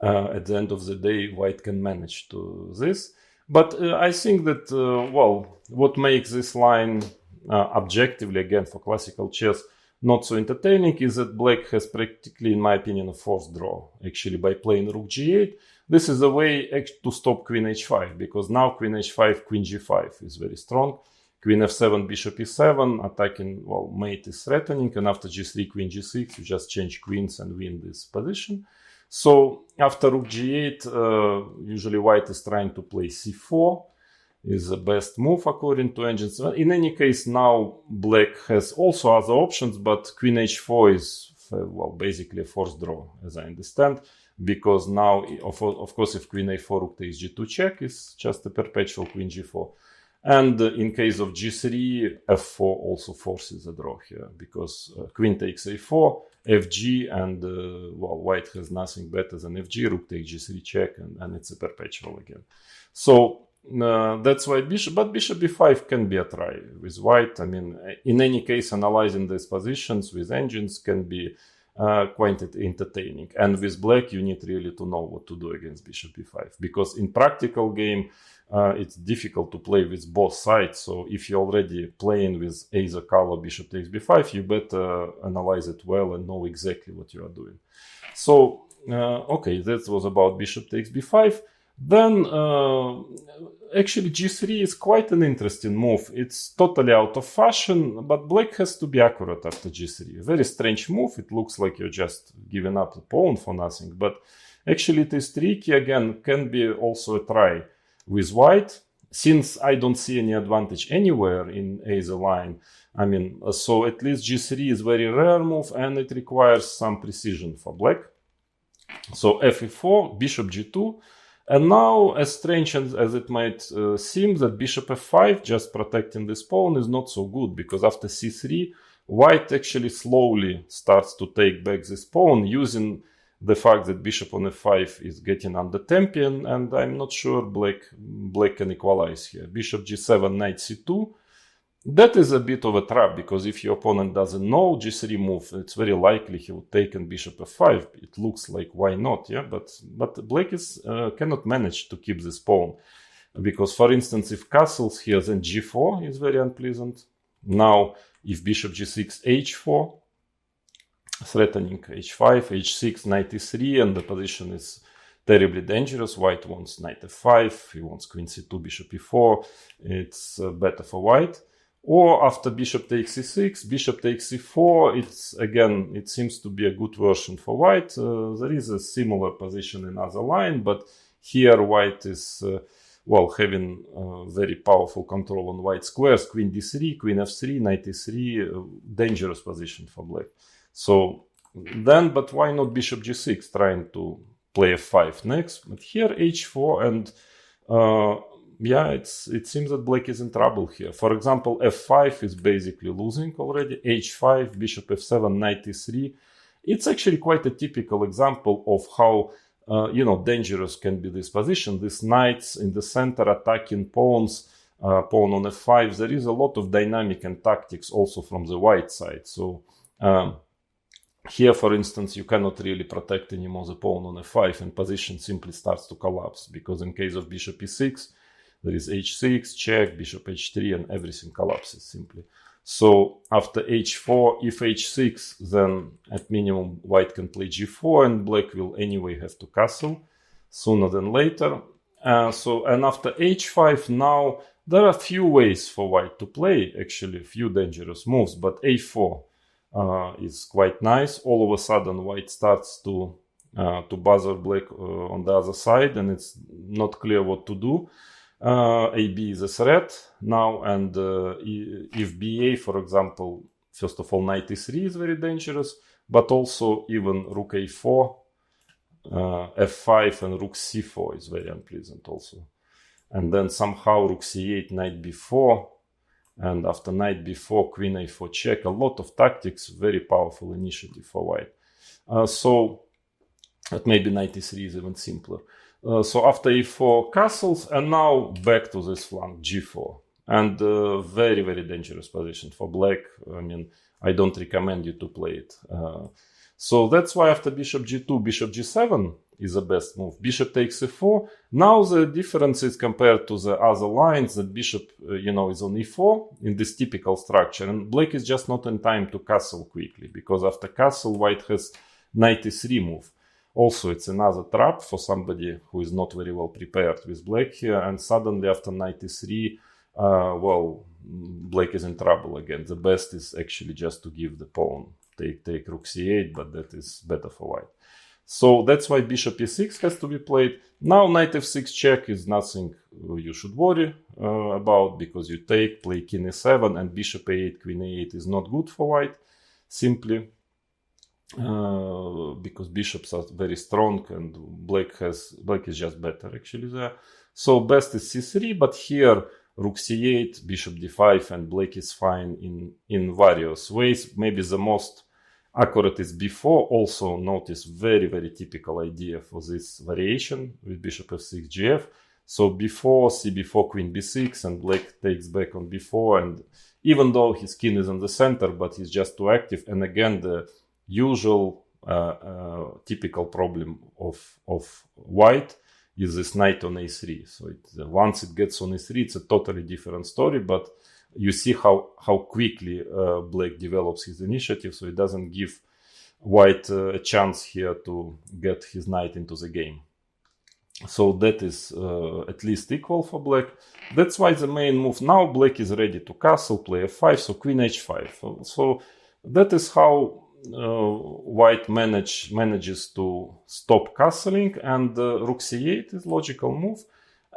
A: at the end of the day, white can manage to this. But I think that, what makes this line objectively, again, for classical chess, not so entertaining is that black has practically, in my opinion, a forced draw. Actually, by playing rook g8, this is a way to stop queen h5, because now queen h5, queen g5 is very strong. Queen f7, bishop e7, attacking, mate is threatening, and after g3, queen g6, you just change queens and win this position. So after rook g8, usually white is trying to play c4, is the best move according to engines. In any case, now black has also other options, but queen h4 is, basically a forced draw, as I understand, because now, of course, if queen a4, rook takes g2 check, is just a perpetual queen g4. And in case of g3, f4 also forces a draw here, because queen takes a4, fg, and white has nothing better than fg, rook takes g3 check, and it's a perpetual again. So that's why bishop b5 can be a try with white. I mean, in any case, analyzing these positions with engines can be quite entertaining. And with black, you need really to know what to do against bishop b5, because in practical game, it's difficult to play with both sides. So if you're already playing with either color bishop takes b5, you better analyze it well and know exactly what you are doing. So, okay, that was about bishop takes b5. Then, actually, g3 is quite an interesting move. It's totally out of fashion, but black has to be accurate after g3. A very strange move. It looks like you're just giving up the pawn for nothing, but actually it is tricky. Again, can be also a try with white, since I don't see any advantage anywhere in either line. I mean, so at least g3 is very rare move, and it requires some precision for black. So fe4, bishop g2. And now, as strange as it might seem, that bishop f5, just protecting this pawn, is not so good, because after c3, white actually slowly starts to take back this pawn, using the fact that bishop on f5 is getting under tempion, and I'm not sure black can equalize here. Bishop g7, knight c2. That is a bit of a trap, because if your opponent doesn't know g3 move, it's very likely he will take in bishop f5. It looks like, why not? Yeah, but black cannot manage to keep this pawn, because, for instance, if castles here, then g4 is very unpleasant. Now, if bishop g6, h4, threatening h5, h6, knight e3, and the position is terribly dangerous. White wants knight f5, he wants queen c2, bishop e4. It's better for white. Or after bishop takes e6, bishop takes e4, it seems to be a good version for white. There is a similar position in other line, but here white is, having very powerful control on white squares. Queen d3, queen f3, knight e3, dangerous position for black. So then, but why not bishop g6, trying to play f5 next? But here h4, and it seems that black is in trouble here. For example, f5 is basically losing already. h5, bishop f7, knight e3. It's actually quite a typical example of how dangerous can be this position. These knights in the center attacking pawns, pawn on f5. There is a lot of dynamic and tactics also from the white side. So here, for instance, you cannot really protect anymore the pawn on f5, and position simply starts to collapse, because in case of bishop e6, there is h6, check, bishop h3, and everything collapses simply. So after h4, if h6, then at minimum white can play g4, and black will anyway have to castle sooner than later. And after h5, now there are few ways for white to play, actually a few dangerous moves, but a4 is quite nice. All of a sudden white starts to bother black on the other side, and it's not clear what to do. AB is a threat now, and if BA, for example, first of all, knight e3 is very dangerous, but also even rook a4, f5, and rook c4 is very unpleasant also. And then somehow rook c8, knight b4, and after knight b4, queen a4 check. A lot of tactics, very powerful initiative for white. So that maybe knight e3 is even simpler. So after e4, castles, and now back to this flank, g4. And very, very dangerous position for black. I mean, I don't recommend you to play it. So that's why after bishop g2, bishop g7 is the best move. Bishop takes e4. Now the difference is compared to the other lines that bishop, is on e4 in this typical structure. And black is just not in time to castle quickly, because after castle, white has knight e3 move. Also, it's another trap for somebody who is not very well prepared with black here. And suddenly after knight e3, black is in trouble again. The best is actually just to give the pawn. Take rook c8, but that is better for white. So that's why bishop e6 has to be played. Now knight f6 check is nothing you should worry about, because you play king e7, and bishop a8, queen a8 is not good for white, simply because bishops are very strong and black is just better actually there. So best is c3, but here rook c8, bishop d5, and black is fine in various ways. Maybe the most accurate is b4. Also notice very, very typical idea for this variation with bishop f6 gf. So b4, cb4, queen b6, and black takes back on b4. And even though his king is in the center, but he's just too active. And again, the usual typical problem of white is this knight on a3. So once it gets on a3, it's a totally different story. But you see how quickly black develops his initiative, so it doesn't give white a chance here to get his knight into the game. So that is at least equal for black. That's why the main move now, black is ready to castle, play f5, so queen h5. So that is how white manages to stop castling, and rook c8 is logical move.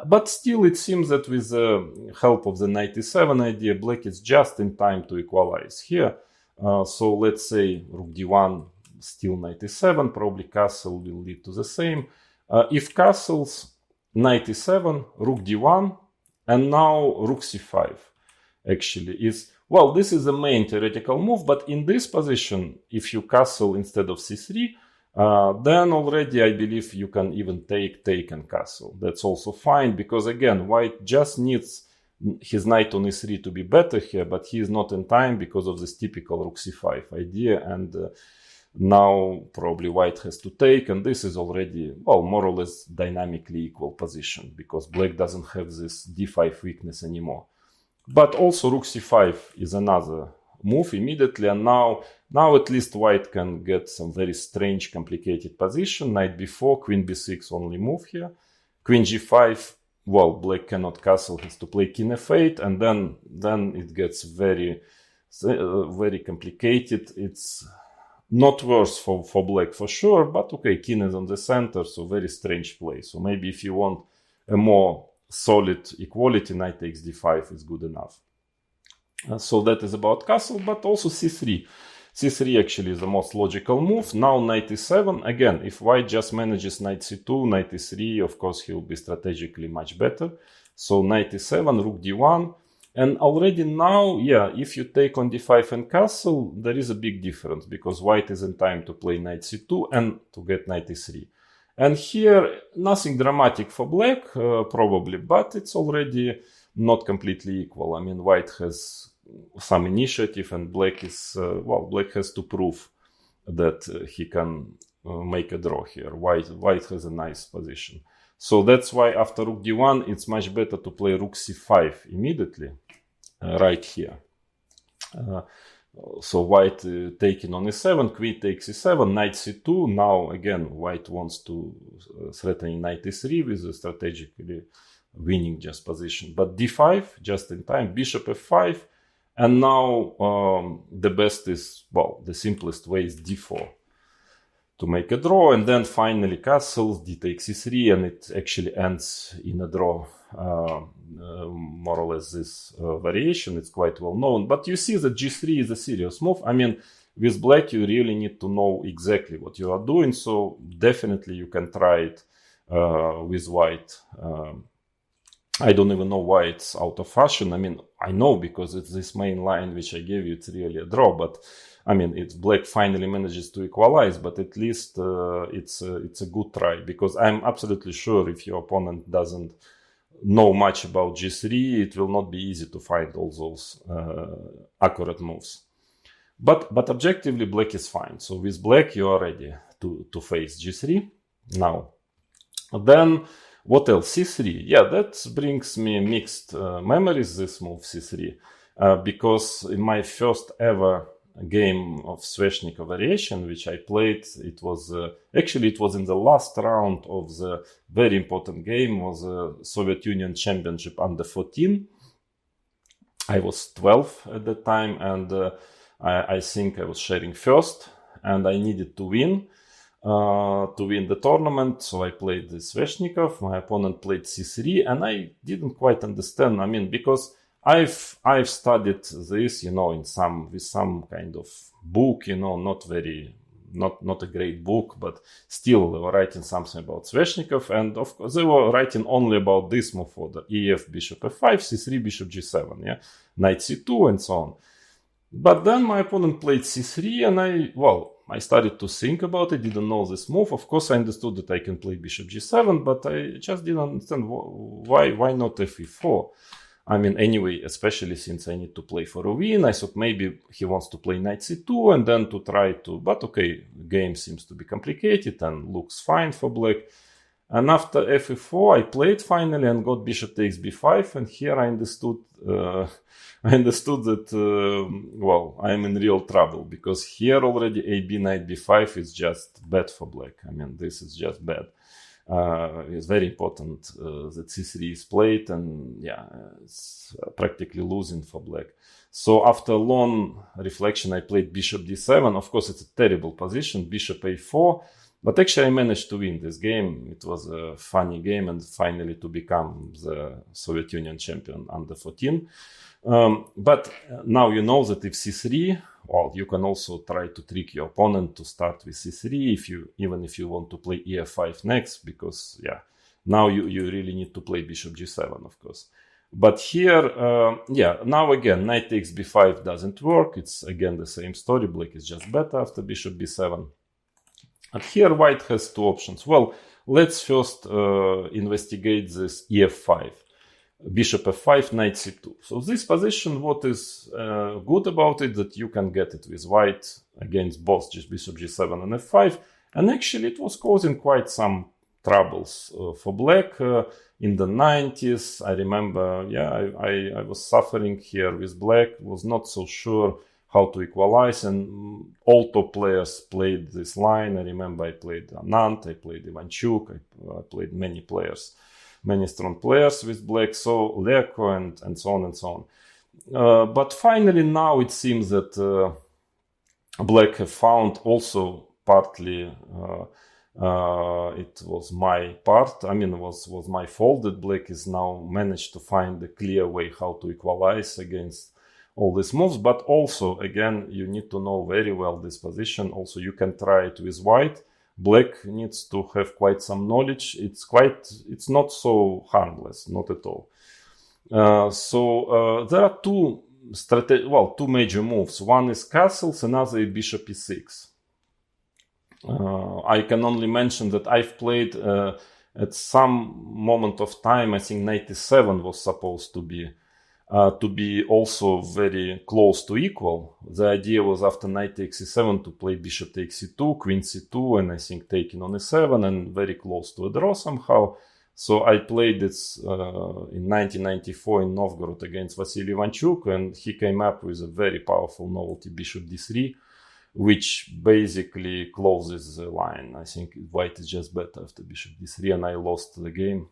A: But still, it seems that with the help of the knight e7 idea, black is just in time to equalize here. So let's say rook d1, still knight e7, probably castle will lead to the same. If castles, knight e7, rook d1, and now rook c5 actually is, well, this is the main theoretical move, but in this position, if you castle instead of c3, then already I believe you can even take and castle. That's also fine, because again, white just needs his knight on e3 to be better here, but he is not in time because of this typical rook c5 idea. And now probably white has to take, and this is already, well, more or less dynamically equal position, because black doesn't have this d5 weakness anymore. But also rook c5 is another move immediately, and now at least white can get some very strange, complicated position. Knight b4, queen b6 only move here. Queen g5, well, black cannot castle, has to play king f8, and then it gets very, very complicated. It's not worse for black for sure, but okay, king is on the center, so very strange play. So maybe if you want a more solid equality, knight takes d5 is good enough. So that is about castle, but also c3. c3 actually is the most logical move. Now knight e7. Again, if white just manages knight c2, knight e3, of course he will be strategically much better. So knight e7, rook d1. And already now, yeah, if you take on d5 and castle, there is a big difference, because white is in time to play knight c2 and to get knight e3. And here, nothing dramatic for black, probably, but it's already not completely equal. I mean, white has some initiative, and black is, black has to prove that he can make a draw here. White has a nice position. So that's why after rook d1, it's much better to play rook c5 immediately, right here. So white taking on e7, queen takes e7, knight c2. Now again, white wants to threaten knight e3 with a strategically winning just position. But d5, just in time, bishop f5. And now the best is, well, the simplest way is d4 to make a draw. And then finally castles, d takes e3, and it actually ends in a draw. More or less this variation, it's quite well known. But you see that g3 is a serious move. I mean, with black you really need to know exactly what you are doing, so definitely you can try it with white. I don't even know why it's out of fashion. I mean, I know because it's this main line which I gave you, it's really a draw, but I mean, it's black finally manages to equalize, but at least it's a good try, because I'm absolutely sure if your opponent doesn't know much about g3, it will not be easy to find all those accurate moves. But objectively, black is fine. So with black, you are ready to face g3 now. Then what else? c3. Yeah, that brings me mixed memories, this move c3, because in my first ever game of Sveshnikov variation, which I played, it was actually it was in the last round of the very important game, was the Soviet Union Championship under 14. I was 12 at the time, and I think I was sharing first, and I needed to win the tournament. So I played the Sveshnikov. My opponent played c3, and I didn't quite understand. I mean, because I've studied this, with some kind of book, not a great book, but still they were writing something about Sveshnikov, and of course they were writing only about this move for the EF bishop f5, c3, bishop g7, knight c2, and so on. But then my opponent played c3, and I started to think about it, didn't know this move. Of course, I understood that I can play bishop g7, but I just didn't understand why not fe4. I mean, anyway, especially since I need to play for a win, I thought maybe he wants to play knight c2 and then to try to... But okay, game seems to be complicated and looks fine for black. And after fe4, I played finally and got bishop takes b5, and here I understood that, I'm in real trouble, because here already ab knight b5 is just bad for black. I mean, this is just bad. It's very important that c3 is played, and it's practically losing for black. So after long reflection, I played bishop d7. Of course, it's a terrible position, bishop a4, but actually I managed to win this game. It was a funny game, and finally to become the Soviet Union champion under 14. But now you know that if c3, you can also try to trick your opponent to start with c3 even if you want to play ef5 next, because now you really need to play bishop g7, of course. But here, now again, knight takes b5 doesn't work. It's again the same story. Black is just better after bishop b7. And here white has two options. Well, let's first investigate this ef5. Bishop f5, knight c2. So this position, what is good about it, that you can get it with white against both bishop g7 and f5. And actually it was causing quite some troubles for black in the 90s. I remember, I was suffering here with black, was not so sure how to equalize, and all top players played this line. I remember I played Anand, I played Ivanchuk, I played many strong players with black, so Leko and so on and so on. But finally now it seems that black have found also partly it was my part. I mean, it was my fault that black is now managed to find a clear way how to equalize against all these moves. But also, again, you need to know very well this position. Also, you can try it with white. Black needs to have quite some knowledge. It's not so harmless, not at all. So there are two major moves. One is castles, another is bishop e6. I can only mention that I've played at some moment of time, I think knight e7 was supposed to be also very close to equal. The idea was after knight takes e7 to play bishop takes c2, queen c2, and I think taking on e7, and very close to a draw somehow. So I played this in 1994 in Novgorod against Vasily Ivanchuk, and he came up with a very powerful novelty bishop d3, which basically closes the line. I think white is just better after bishop d3, and I lost the game.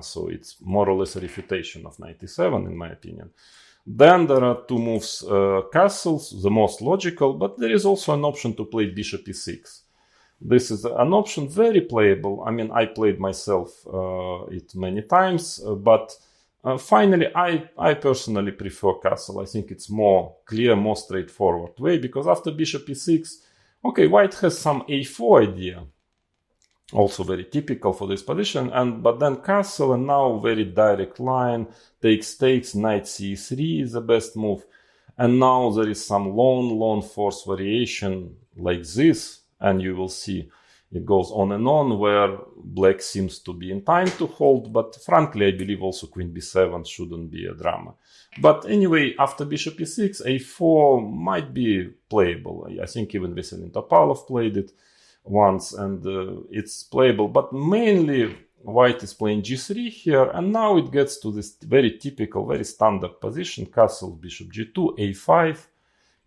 A: So it's more or less a refutation of knight e7, in my opinion. Then there are two moves, castles, the most logical, but there is also an option to play bishop e6. This is an option, very playable. I mean, I played myself it many times, but finally, I personally prefer castle. I think it's more clear, more straightforward way, because after bishop e6, okay, white has some a4 idea, also very typical for this position, but then castle, and now very direct line, takes, knight c3 is the best move, and now there is some long force variation like this, and you will see it goes on and on, where black seems to be in time to hold, but frankly, I believe also queen b7 shouldn't be a drama. But anyway, after bishop e6, a4 might be playable. I think even Veselin Topalov played it once, and it's playable, but mainly white is playing g3 here, and now it gets to this very typical, very standard position: castle, bishop g2, a5,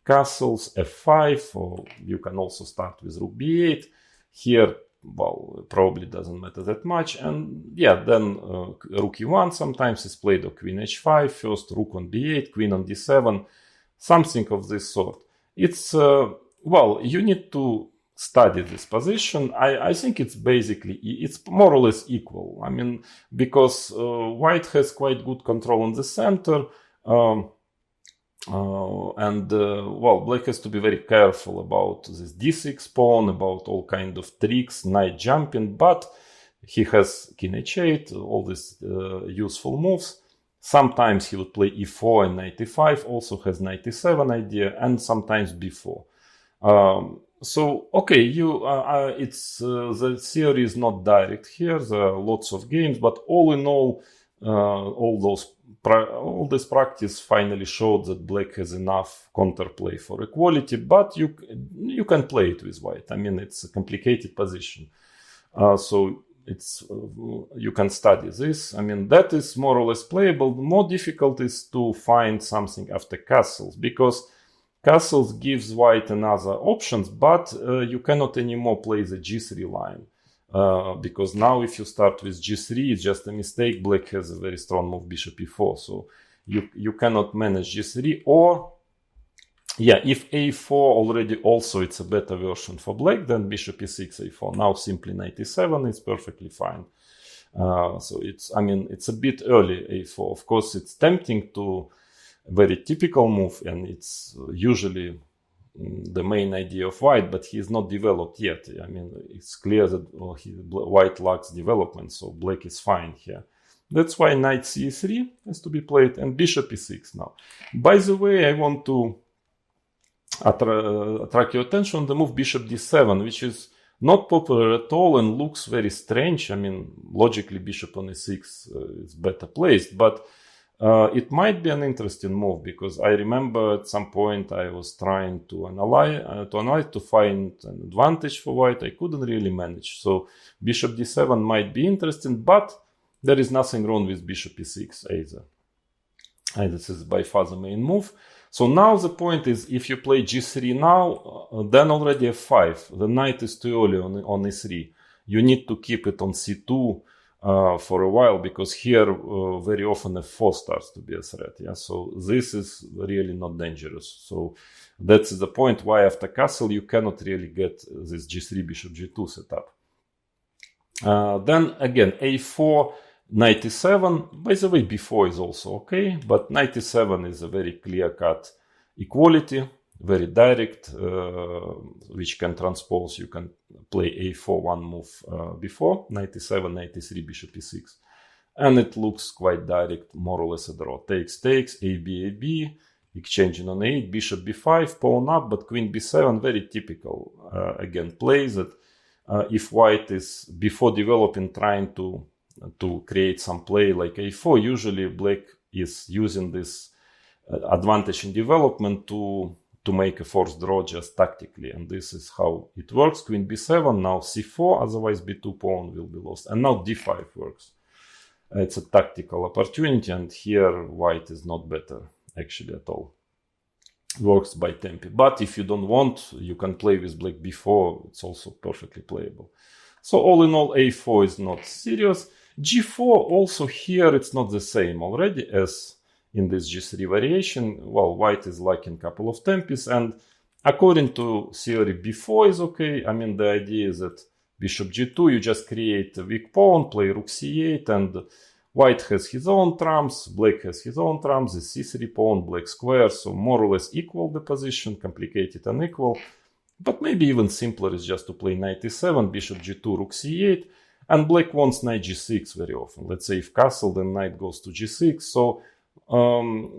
A: castles, f5, or you can also start with rook b8. Here, well, probably doesn't matter that much, and yeah, then rook e1 sometimes is played, or queen h5, first rook on b8, queen on d7, something of this sort. It's, well, you need to study this position. I think it's basically, it's more or less equal. I mean, because white has quite good control in the center, well, black has to be very careful about this d6 pawn, about all kind of tricks, knight jumping, but he has king h8, all these useful moves. Sometimes he would play e4 and knight e5, also has knight e7 idea, and sometimes b4. So, okay, it's the theory is not direct here. There are lots of games, but all in all this practice finally showed that black has enough counterplay for equality, but you can play it with white. I mean, it's a complicated position, so it's you can study this. I mean, that is more or less playable. The more difficult is to find something after castles, because castles gives white another options, but you cannot anymore play the g3 line. Because now if you start with g3, it's just a mistake. Black has a very strong move, bishop e4, so you cannot manage g3. Or, yeah, if a4 already also it's a better version for black, then bishop e6, a4. Now simply knight e7 is perfectly fine. So it's, I mean, it's a bit early, a4. Of course, it's tempting to very typical move, and it's usually the main idea of white, but he is not developed yet. I mean, it's clear that white lacks development, so black is fine here. That's why knight c3 has to be played, and bishop e6 now. By the way, I want to attract your attention on the move bishop d7, which is not popular at all and looks very strange. I mean, logically bishop on e6 is better placed, but it might be an interesting move, because I remember at some point I was trying to analyze to find an advantage for white. I couldn't really manage. So bishop d7 might be interesting, but there is nothing wrong with bishop e6 either. And this is by far the main move. So now the point is, if you play g3 now, then already f5. The knight is too early on e3. You need to keep it on c2 for a while, because here very often f4 starts to be a threat. Yeah, so this is really not dangerous. So that's the point why after castle you cannot really get this g3 bishop g2 setup. Then again a4, knight e7. By the way, b4 is also okay, but knight e7 is a very clear-cut equality, very direct, which can transpose. You can play a4 one move before, knight e7, knight e3, bishop e6. And it looks quite direct, more or less a draw. Takes, a b, exchanging on a8, bishop b5, pawn up, but queen b7, very typical. Again, plays that if white is, before developing, trying to create some play like a4, usually black is using this advantage in development to make a forced draw just tactically, and this is how it works. Queen b7, now c4, otherwise b2 pawn will be lost, and now d5 works. It's a tactical opportunity, and here white is not better actually at all. Works by tempi, but if you don't want, you can play with black b4. It's also perfectly playable. So all in all, a4 is not serious. g4 also here, it's not the same already as in this g3 variation. Well, white is lacking a couple of tempis, and according to theory, b4 is okay. I mean, the idea is that bishop g2, you just create a weak pawn, play rook c8, and white has his own trumps, black has his own trumps, the c3 pawn, black square, so more or less equal the position, complicated and equal. But maybe even simpler is just to play knight e7, bishop g2, rook c8, and black wants knight g6 very often. Let's say if castle, then knight goes to g6, so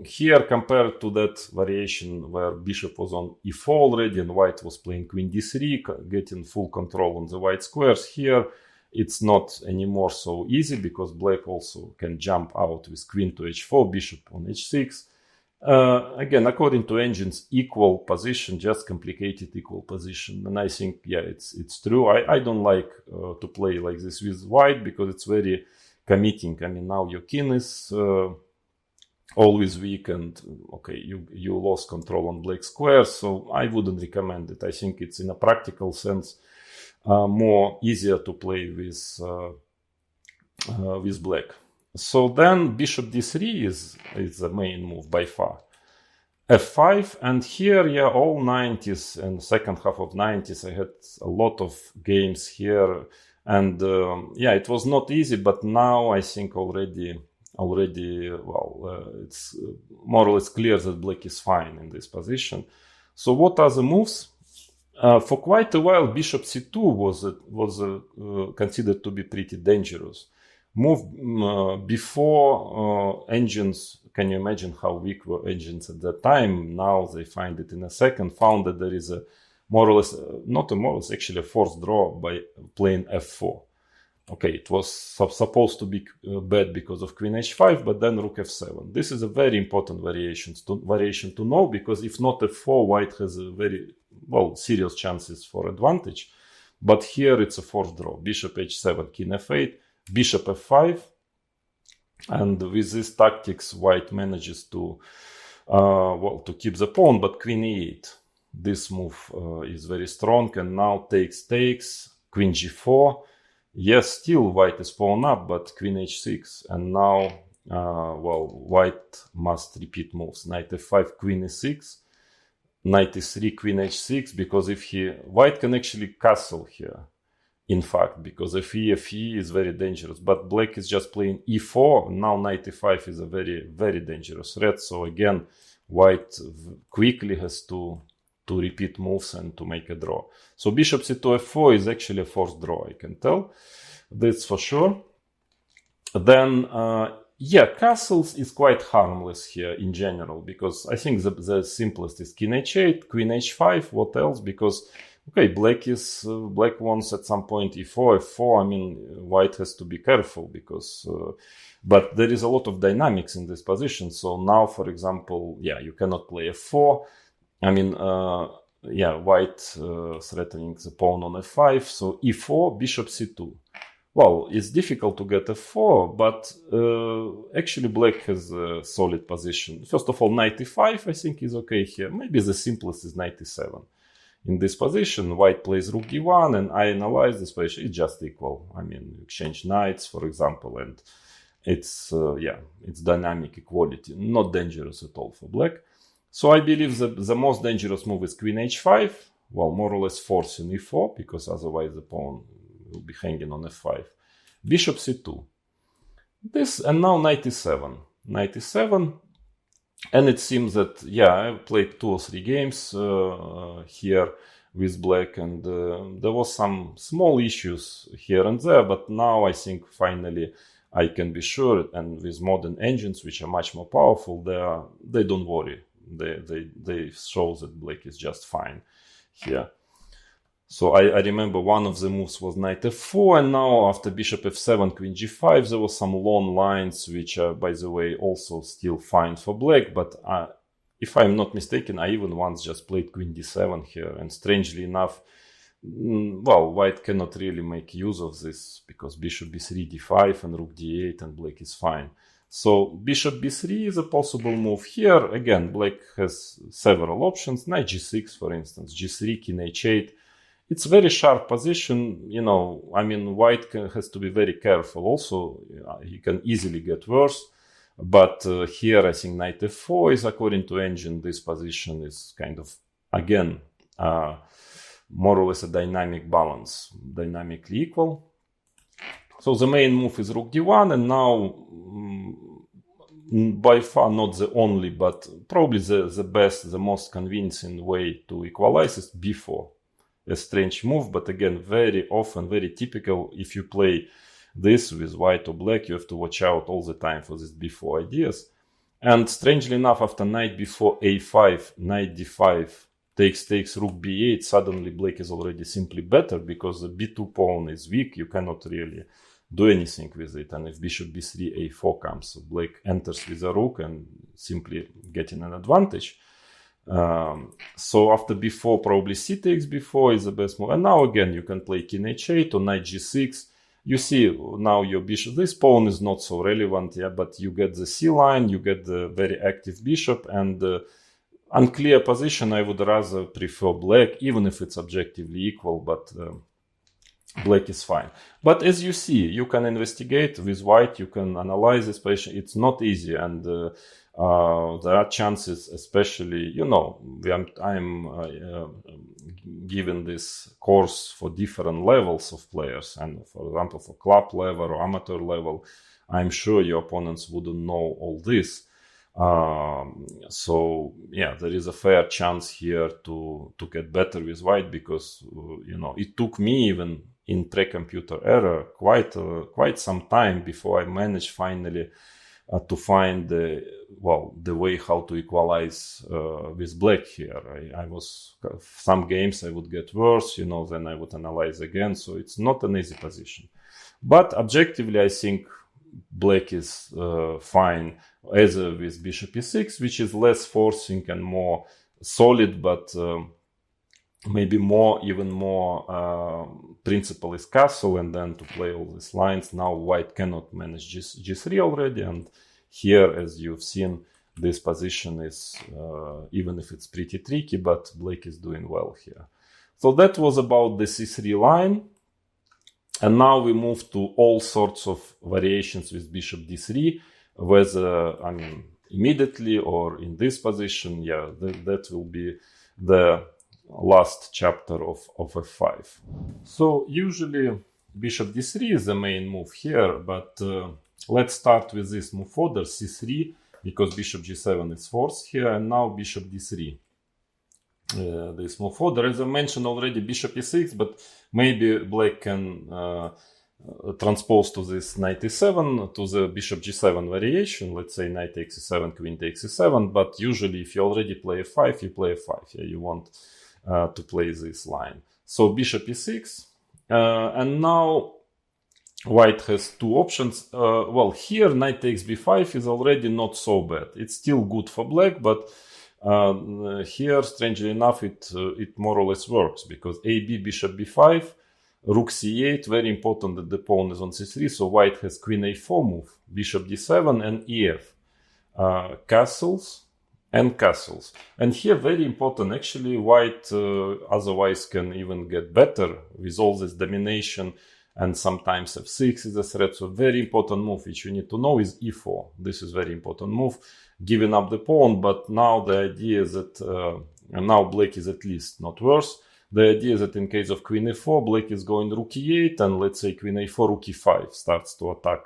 A: Here, compared to that variation where bishop was on e4 already and white was playing queen d3, getting full control on the white squares, here it's not anymore so easy because black also can jump out with queen to h4, bishop on h6. Again, according to engines, equal position, just complicated equal position. And I think, yeah, it's true. I don't like to play like this with white because it's very committing. I mean, now your king is always weak and, okay, you lost control on black square. So I wouldn't recommend it. I think it's in a practical sense more easier to play with black. So then bishop d3 is the main move by far. f5, and here, yeah, all 90s and second half of 90s, I had a lot of games here, and yeah, it was not easy, but now I think already, well, it's more or less clear that black is fine in this position. So what are the moves? For quite a while, bishop c2 was considered to be pretty dangerous. Move before engines, can you imagine how weak were engines at that time? Now they find it in a second, found that there is a more or less, not a more or less, actually a forced draw by playing f4. Okay, it was supposed to be bad because of queen h5, but then rook f7. This is a very important variation to know, because if not f4, white has a very, well, serious chances for advantage. But here it's a forced draw. Bishop h7, king f8, bishop f5. And with these tactics, white manages to, well, to keep the pawn, but queen e8. This move is very strong, and now takes, queen g4. Yes, still white is pawn up, but queen h6. And now, well, white must repeat moves. Knight f5, queen e6, knight e3, queen h6, because if white can actually castle here, in fact, because fe is very dangerous. But black is just playing e4. Now knight e5 is a very, very dangerous threat. So again, white quickly has to repeat moves and to make a draw. So bishop c2 f4 is actually a forced draw, I can tell. That's for sure. Then, yeah, castles is quite harmless here in general, because I think the simplest is king h8, queen h5. What else? Because, okay, black wants at some point e4, f4. I mean, white has to be careful because, but there is a lot of dynamics in this position. So now, for example, yeah, you cannot play f4. I mean, yeah, white threatening the pawn on f5. So e4, bishop c2. Well, it's difficult to get f4, but actually black has a solid position. First of all, knight e5 I think is okay here. Maybe the simplest is knight e7. In this position, white plays rook d1, and I analyze this position. It's just equal. I mean, exchange knights, for example, and it's, yeah, it's dynamic equality. Not dangerous at all for black. So I believe that the most dangerous move is queen h5. Well, more or less forcing e4, because otherwise the pawn will be hanging on f5. Bishop c2. This, and now knight e7. Knight e7. And it seems that, yeah, I played 2 or 3 games here with black, and there was some small issues here and there, but now I think finally I can be sure, and with modern engines, which are much more powerful, they don't worry. They show that black is just fine here. So I remember one of the moves was knight f4, and now after bishop f7, queen g5, there was some long lines, which are, by the way, also still fine for black. But if I'm not mistaken, I even once just played queen d7 here, and strangely enough, well, white cannot really make use of this, because bishop b3, d5, and rook d8, and black is fine. So bishop b3 is a possible move here. Again, black has several options. Knight g6, for instance, g3, king h8. It's very sharp position, you know. I mean, white has to be very careful. Also, he can easily get worse. But here, I think knight f4 is, according to engine, this position is kind of, again, more or less a dynamic balance, dynamically equal. So the main move is rook d1, and now, by far not the only, but probably the best, the most convincing way to equalize is b4. A strange move, but again, very often, very typical. If you play this with white or black, you have to watch out all the time for these b4 ideas. And strangely enough, after knight b4, a5, knight d5, takes rook b8, suddenly black is already simply better because the b2 pawn is weak. You cannot really do anything with it. And if bishop b3, a4 comes, so black enters with a rook and simply getting an advantage. So after b4, probably c takes b4 is the best move. And now again, you can play king h8 or knight g6. You see now your bishop, this pawn is not so relevant, yeah, but you get the c line, you get the very active bishop, and unclear position, I would rather prefer black, even if it's objectively equal, but black is fine. But as you see, you can investigate with white, you can analyze this position. It's not easy, and there are chances, especially, I'm given this course for different levels of players, and for example, for club level or amateur level, I'm sure your opponents wouldn't know all this. So yeah, there is a fair chance here to get better with white, because it took me even in pre-computer era quite some time before I managed finally to find the way how to equalize with black here. I was, some games I would get worse, then I would analyze again. So it's not an easy position, but objectively I think black is fine, either with bishop e6, which is less forcing and more solid, but maybe even more principle is castle, and then to play all these lines. Now white cannot manage g3 already, and here, as you've seen, this position is, even if it's pretty tricky, but black is doing well here. So that was about the c3 line. And now we move to all sorts of variations with bishop d3, whether, immediately or in this position. Yeah, that will be the last chapter of f5. So usually bishop d3 is the main move here, but let's start with this move order, c3, because bishop g7 is forced here, and now bishop d3. This move order, as I mentioned already, bishop e6, but maybe black can transpose to this knight e7, to the bishop g7 variation. Let's say knight takes e7, queen takes e7, but usually if you already play f5, you play f5. Yeah, you want to play this line. So bishop e6, and now white has two options. Here knight takes b5 is already not so bad. It's still good for black, but here, strangely enough, it more or less works, because AB, bishop b5, rook c8, very important that the pawn is on c3, so white has queen a4 move, bishop d7 and ef, castles and castles. And here, very important, actually, white otherwise can even get better with all this domination, and sometimes f6 is a threat. So very important move which you need to know is e4. This is very important move, giving up the pawn. But now the idea is that now black is at least not worse. The idea is that in case of queen e4, black is going rook e8, and let's say queen a4, rook e5 starts to attack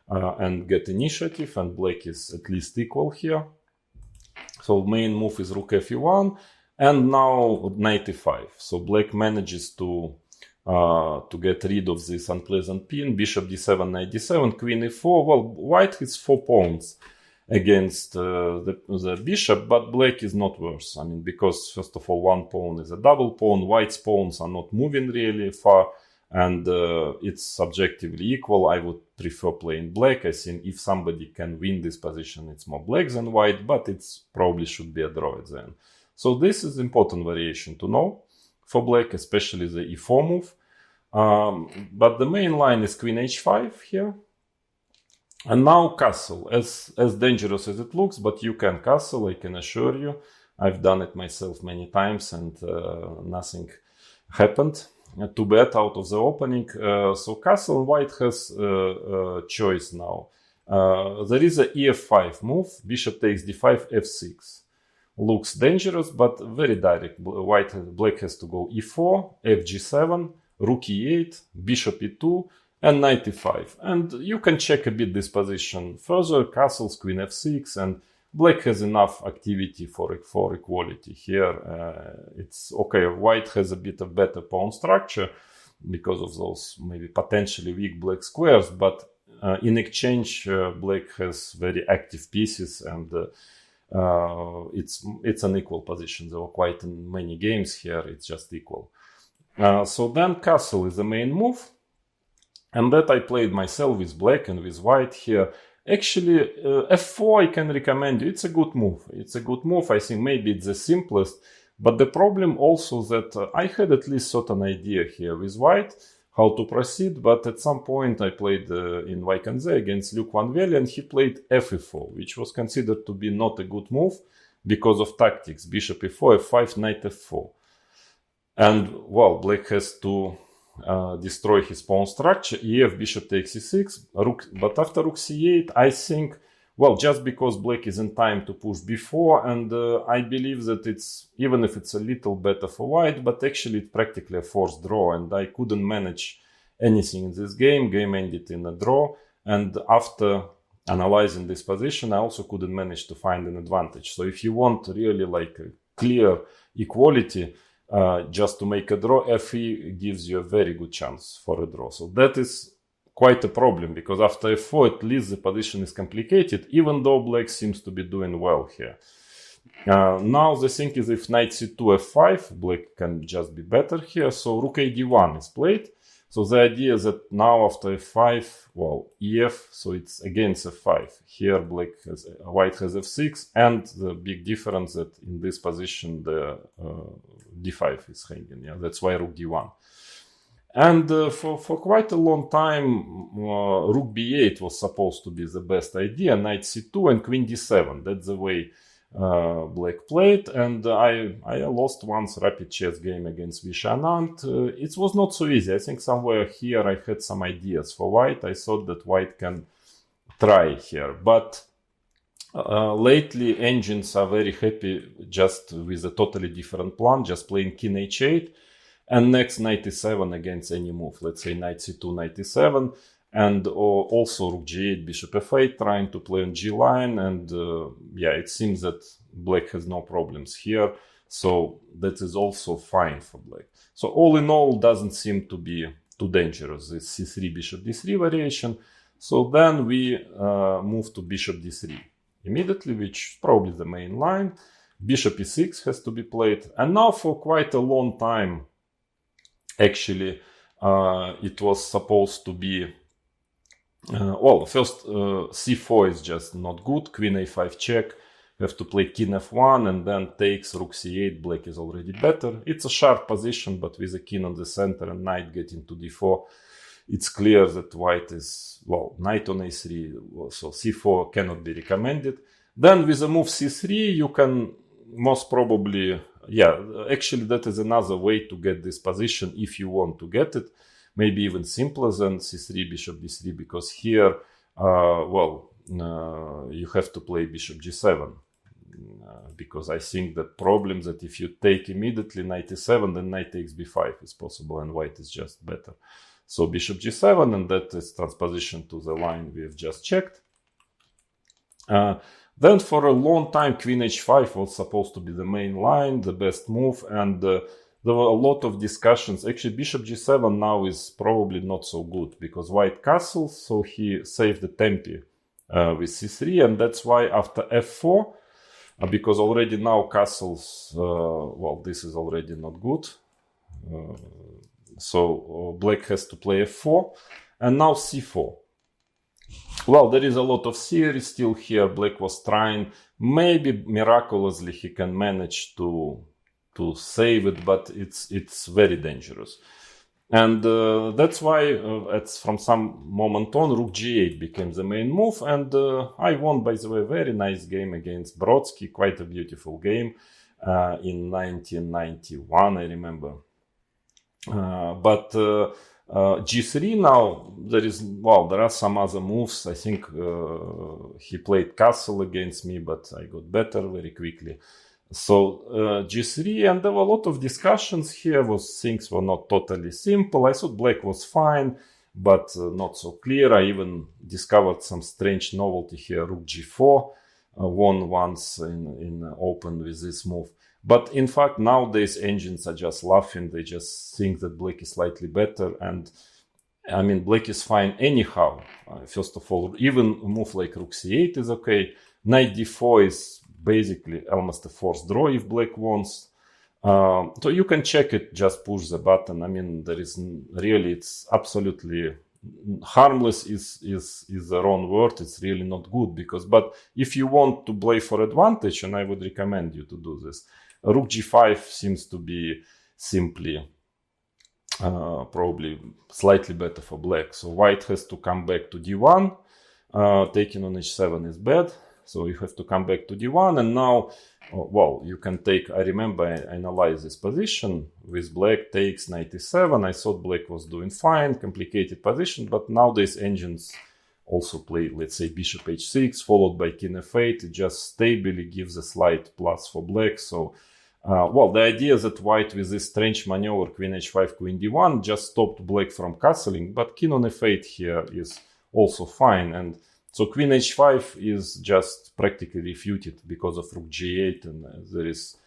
A: and get initiative, and black is at least equal here. So main move is rook fe1, and now knight e5. So black manages to get rid of this unpleasant pin, bishop d7, knight d7, queen e4. Well, white has 4 pawns against the bishop, but black is not worse. Because first of all, one pawn is a double pawn, white's pawns are not moving really far, and it's subjectively equal. I would prefer playing black. I think if somebody can win this position, it's more black than white, but it's probably should be a draw at the end. So this is important variation to know for black, especially the e4 move. But the main line is queen h5 here. And now castle, as dangerous as it looks, but you can castle, I can assure you. I've done it myself many times, and nothing happened too bad out of the opening. So castle, white has a choice now. There is a ef5 move, bishop takes d5, f6. Looks dangerous, but very direct. Black has to go e4, fg7, rook e8, bishop e2, and knight e5. And you can check a bit this position further, castles, queen f6, and black has enough activity for equality here. It's okay, white has a bit of better pawn structure because of those maybe potentially weak black squares, but in exchange, black has very active pieces, and it's an equal position. There were quite many games here. It's just equal. So then castle is the main move, and that I played myself with black and with white here. Actually, f4 I can recommend you. It's a good move. It's a good move. I think maybe it's the simplest. But the problem also that I had at least certain idea here with white how to proceed. But at some point I played in Vaikanze against Luke Van Velde, and he played f4, which was considered to be not a good move because of tactics. Bishop e4, f5, knight f4. And, well, black has to destroy his pawn structure. Ef, bishop takes e6, but after rook c8, I think, well, just because black is in time to push b4, and I believe that it's, even if it's a little better for white, but actually it's practically a forced draw, and I couldn't manage anything in this game. Game ended in a draw, and after analyzing this position, I also couldn't manage to find an advantage. So if you want really like a clear equality, just to make a draw, fe gives you a very good chance for a draw. So that is quite a problem, because after f4 at least the position is complicated, even though black seems to be doing well here. Now the thing is, if knight c2, f5, black can just be better here. So rook a d1 is played. So the idea is that now after f5, well, ef, so it's against f5. Here white has f6, and the big difference that in this position the d5 is hanging. Yeah, that's why rook d1. And for quite a long time, rook b8 was supposed to be the best idea, knight c2 and queen d7. That's the way black played, and I lost once rapid chess game against Vishanant. It was not so easy. I think somewhere here I had some ideas for white. I thought that white can try here, but lately engines are very happy just with a totally different plan, just playing king h8 and next knight e7 against any move. Let's say knight c2, knight e7, and also rook g8, bishop f8, trying to play on g line. And yeah, it seems that black has no problems here, so that is also fine for black. So all in all, doesn't seem to be too dangerous, this c3 bishop d3 variation. So then we move to bishop d3 immediately, which is probably the main line. Bishop e6 has to be played, and now for quite a long time actually it was supposed to be well, first c4 is just not good, queen a5 check, you have to play king f1 and then takes rook c8, black is already better. It's a sharp position, but with a king on the center and knight getting to d4, it's clear that white is, well, knight on a3, so c4 cannot be recommended. Then with the move c3, you can most probably, yeah, actually that is another way to get this position if you want to get it. Maybe even simpler than c3, bishop d3, because here, well, you have to play bishop g7. Because I think the problem that if you take immediately knight e7, then knight takes b5 is possible, and white is just better. So bishop g7, and that is transposition to the line we have just checked. Then for a long time, queen h5 was supposed to be the main line, the best move, and there were a lot of discussions. Actually, bishop g7 now is probably not so good, because white castles, so he saved the tempi with c3, and that's why after f4, because already now castles, well, this is already not good. So black has to play f4, and now c4. Well, there is a lot of theory still here. Black was trying, maybe miraculously he can manage to save it, but it's very dangerous. And that's why from some moment on, rook g8 became the main move, and I won, by the way, a very nice game against Brodsky, quite a beautiful game in 1991, I remember. But g3 now, there are some other moves. I think he played castle against me, but I got better very quickly. So g3, and there were a lot of discussions here. Things were not totally simple. I thought black was fine, but not so clear. I even discovered some strange novelty here. Rook g4 won once in open with this move. But in fact, nowadays engines are just laughing. They just think that black is slightly better. And I mean, black is fine anyhow. First of all, even a move like rook c8 is okay. Knight d4 is basically almost a forced draw if black wants. So you can check it, just push the button. I mean, there is really, it's absolutely harmless is the wrong word. It's really not good because, but if you want to play for advantage, and I would recommend you to do this, rook g5 seems to be simply probably slightly better for black. So white has to come back to d1. Taking on h7 is bad. So you have to come back to d1. And now, well, you can take, I remember I analyzed this position with black takes knight e7. I thought black was doing fine, complicated position. But nowadays engines also play, let's say, bishop h6 followed by king f8. It just stably gives a slight plus for black. So well, the idea that white with this strange maneuver, queen h5, queen d1, just stopped black from castling, but king on f8 here is also fine. And so queen h5 is just practically refuted because of rook g8, and there is,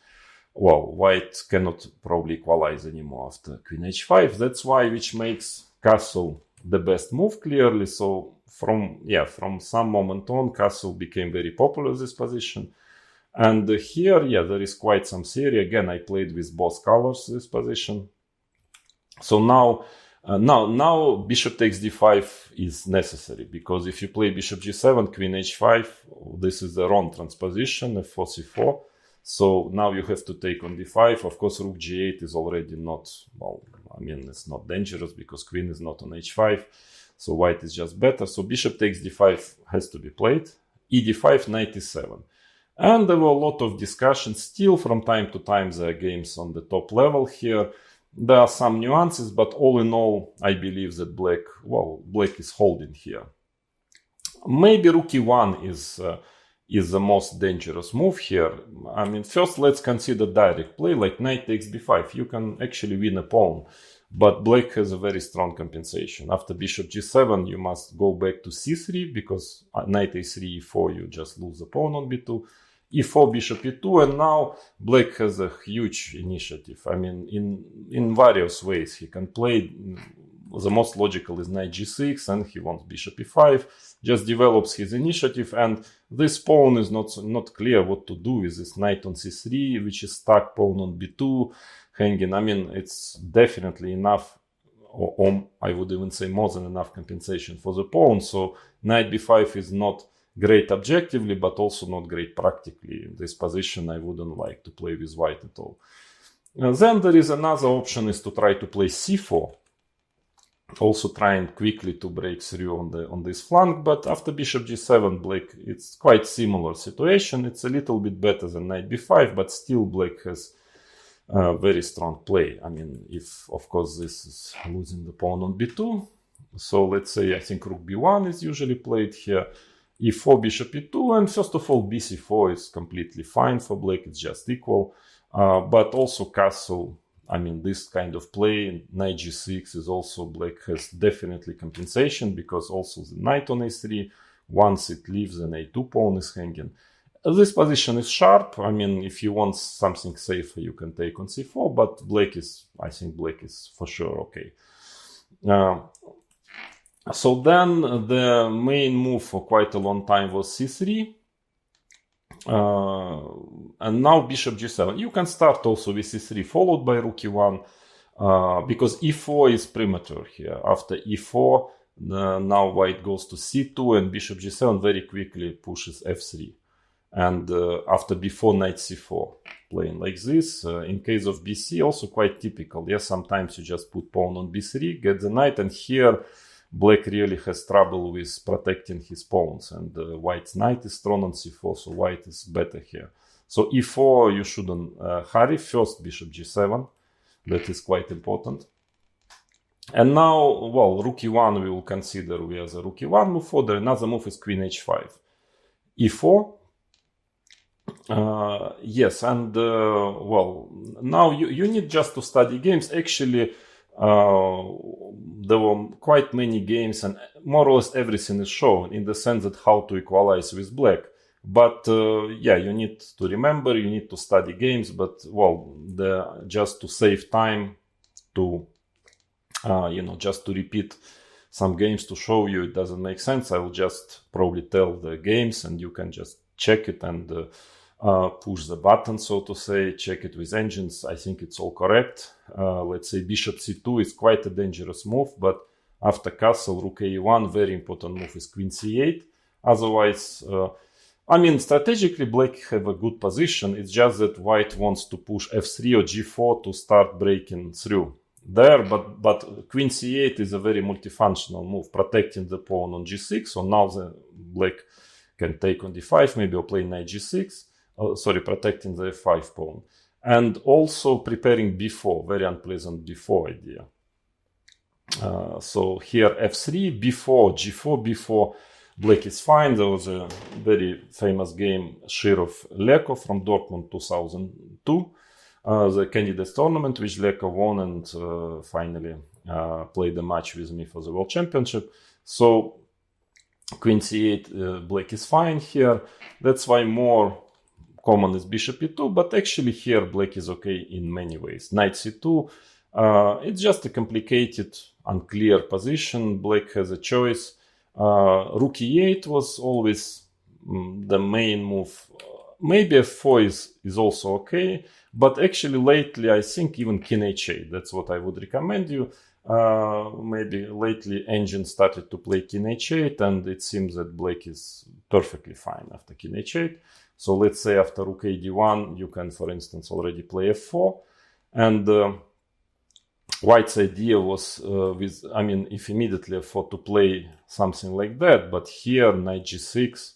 A: well, white cannot probably equalize anymore after queen h5. That's why, which makes castle the best move, clearly. So from some moment on, castle became very popular, this position. And here, yeah, there is quite some theory. Again, I played with both colors this position. So now bishop takes d5 is necessary, because if you play bishop g7, queen h5, this is the wrong transposition, f4, c4. So now you have to take on d5. Of course, rook g8 is already not, well, I mean, it's not dangerous because queen is not on h5. So white is just better. So bishop takes d5 has to be played. e5, knight e7. And there were a lot of discussions. Still, from time to time, there are games on the top level here. There are some nuances, but all in all, I believe that black is holding here. Maybe rook e1 is the most dangerous move here. I mean, first let's consider direct play, like knight takes b5. You can actually win a pawn, but black has a very strong compensation. After bishop g7, you must go back to c3, because knight a3, e4, you just lose the pawn on b2. e4, bishop e2, and now black has a huge initiative. I mean, in various ways he can play. The most logical is knight g6, and he wants bishop e5, just develops his initiative, and this pawn is not clear what to do with this knight on c3, which is stuck, pawn on b2, hanging. I mean, it's definitely enough, or I would even say more than enough compensation for the pawn. So knight b5 is not great objectively, but also not great practically. In this position, I wouldn't like to play with white at all. Then there is another option, is to try to play c4, also trying quickly to break through on this flank. But after bishop g7, black, it's quite similar situation. It's a little bit better than knight b5, but still black has very strong play. I mean, if of course this is losing the pawn on b2. So let's say I think rook b1 is usually played here. e4, bishop e2, and first of all bc4 is completely fine for black, it's just equal. But also castle, I mean, this kind of play, knight g6 is also, black has definitely compensation, because also the knight on a3, once it leaves, an a2 pawn is hanging. This position is sharp. I mean, if you want something safer, you can take on c4, but I think black is for sure okay. So then the main move for quite a long time was c3. And now bishop g7. You can start also with c3 followed by rook e1, because e4 is premature here. After e4, now white goes to c2, and bishop g7 very quickly pushes f3. And after b4, knight c4, playing like this. In case of bc, also quite typical. Yes, sometimes you just put pawn on b3, get the knight, and here black really has trouble with protecting his pawns, and white's knight is thrown on c4, so white is better here. So e4, you shouldn't hurry. First bishop g7, that is quite important. And now, well, rook e1 we will consider via the rook e1 move further. Another move is queen h5. e4. Yes, and well, now you need just to study games. Actually, there were quite many games, and more or less everything is shown in the sense that how to equalize with black. But yeah, you need to remember, you need to study games. But well, just to save time, to just to repeat some games to show you. It doesn't make sense. I will just probably tell the games and you can just check it and push the button, so to say, check it with engines. I think it's all correct. Let's say bishop c2 is quite a dangerous move, but after castle, rook a1, very important move is queen c8. Otherwise, strategically, black have a good position. It's just that white wants to push f3 or g4 to start breaking through there. But queen c8 is a very multifunctional move, protecting the pawn on g6. So now the black can take on d5, maybe, or play knight g6. Protecting the f5 pawn. And also preparing b4, very unpleasant b4 idea. So here f3, b4, g4, b4, black is fine. There was a very famous game, Shirov-Lekov from Dortmund 2002, the candidates tournament, which Lekov won and finally played a match with me for the World Championship. So queen c8, black is fine here. That's why more common is bishop e2, but actually here black is okay in many ways. Knight c2, it's just a complicated, unclear position. Black has a choice. Rook e8 was always the main move. Maybe f4 is also okay, but actually lately I think even king h8, that's what I would recommend you. Maybe lately engine started to play king h8 and it seems that black is perfectly fine after king h8. So let's say after rook a d1, you can, for instance, already play f4. And white's idea was if immediately f4 to play something like that. But here knight g6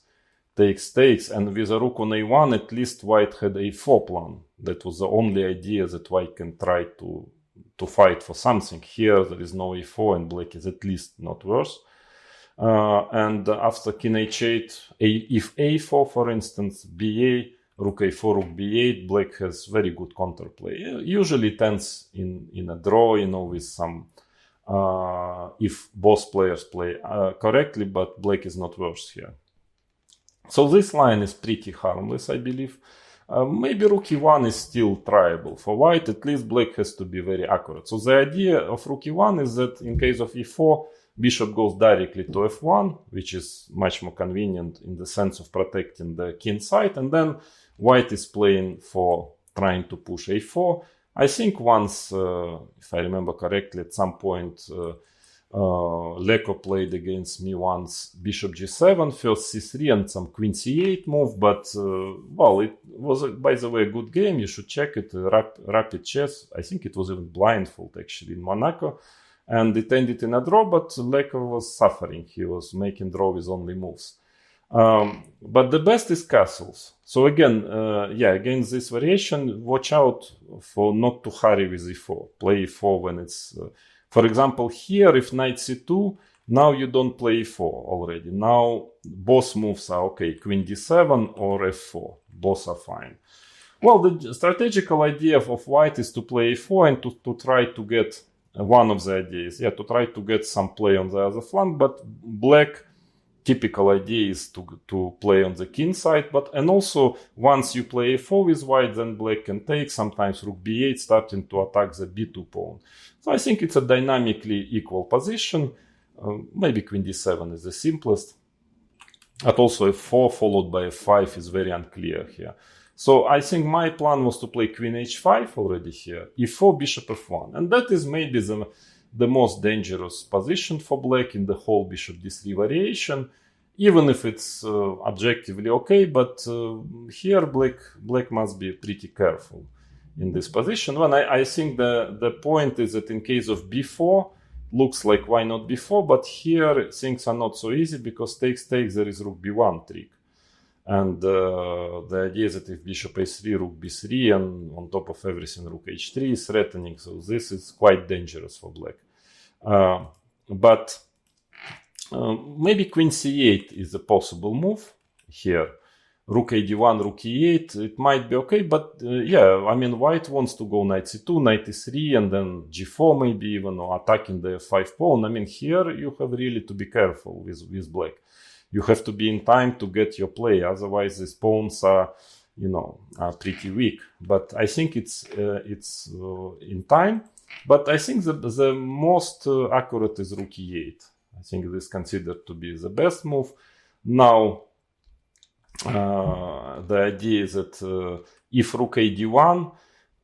A: takes. And with a rook on a1, at least white had a4 plan. That was the only idea that white can try to fight for something. Here there is no a4 and black is at least not worse. And after king h8, if a4, for instance, ba, rook a4, rook b8, black has very good counterplay. Usually it ends in a draw, with some, if both players play correctly, but black is not worse here. So this line is pretty harmless, I believe. Maybe rook e1 is still tryable for white. At least black has to be very accurate. So the idea of rook e1 is that in case of e4, bishop goes directly to f1, which is much more convenient in the sense of protecting the king side. And then white is playing for trying to push a4. I think once, if I remember correctly, at some point, Leko played against me once bishop g7, first c3 and some queen c8 move. But, it was, by the way, a good game. You should check it, rapid chess. I think it was even blindfold, actually, in Monaco. And it ended in a draw, but Lekov was suffering. He was making draw with only moves. But the best is castles. So again, against this variation, watch out for not to hurry with e4. Play e4 when it's... for example, here, if knight c2, now you don't play e4 already. Now both moves are okay. Queen d7 or f4. Both are fine. Well, the strategical idea of white is to play e4 and to try to get... one of the ideas, to try to get some play on the other flank, but black typical idea is to play on the king side, and also once you play a4 with white, then black can take, sometimes rook b8 starting to attack the b2 pawn. So I think it's a dynamically equal position. Maybe queen d7 is the simplest, but also f4 followed by f5 is very unclear here. So I think my plan was to play queen h5 already here, e4, bishop f1. And that is maybe the most dangerous position for black in the whole bishop d3 variation, even if it's objectively okay. But here black must be pretty careful in this position. Well, I think the point is that in case of b4, looks like why not b4, but here things are not so easy because takes, there is rook b1 trick. And the idea is that if bishop a3, rook b3, and on top of everything rook h3 is threatening, so this is quite dangerous for black. But maybe queen c8 is a possible move here. Rook a d1, rook e8, it might be okay, but white wants to go knight c2, knight e3, and then g4 maybe even, or attacking the f5 pawn. Here you have really to be careful with black. You have to be in time to get your play, otherwise these pawns are, are pretty weak. But I think it's in time. But I think the most accurate is rook e8. think this is considered to be the best move. Now, the idea is that if rook a d1,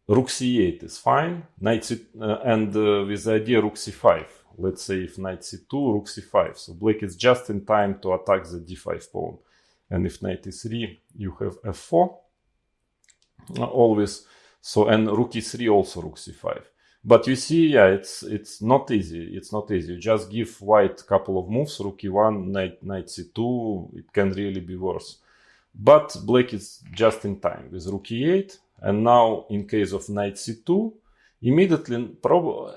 A: rook c8 is fine, knight c, and with the idea rook c5. Let's say if knight c2, rook c5. So black is just in time to attack the d5 pawn. And if knight e3, you have f4 always. So, and rook e3 also rook c5. But you see, yeah, it's not easy. It's not easy. You just give white a couple of moves, rook e1, knight c2. It can really be worse. But black is just in time with rook e8. And now, in case of knight c2, immediately,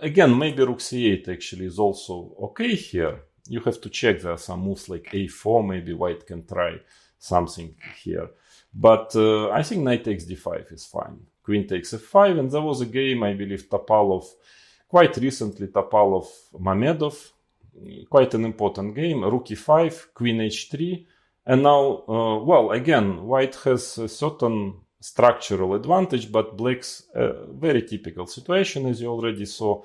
A: again, maybe rook c8 actually is also okay here. You have to check. There are some moves like a4. Maybe white can try something here. But I think knight takes d5 is fine. Queen takes f5, and there was a game, I believe, Topalov, quite recently, Topalov Mamedov, quite an important game, rook e5, queen h3, and now, well, again, white has a certain structural advantage, but black's very typical situation, as you already saw.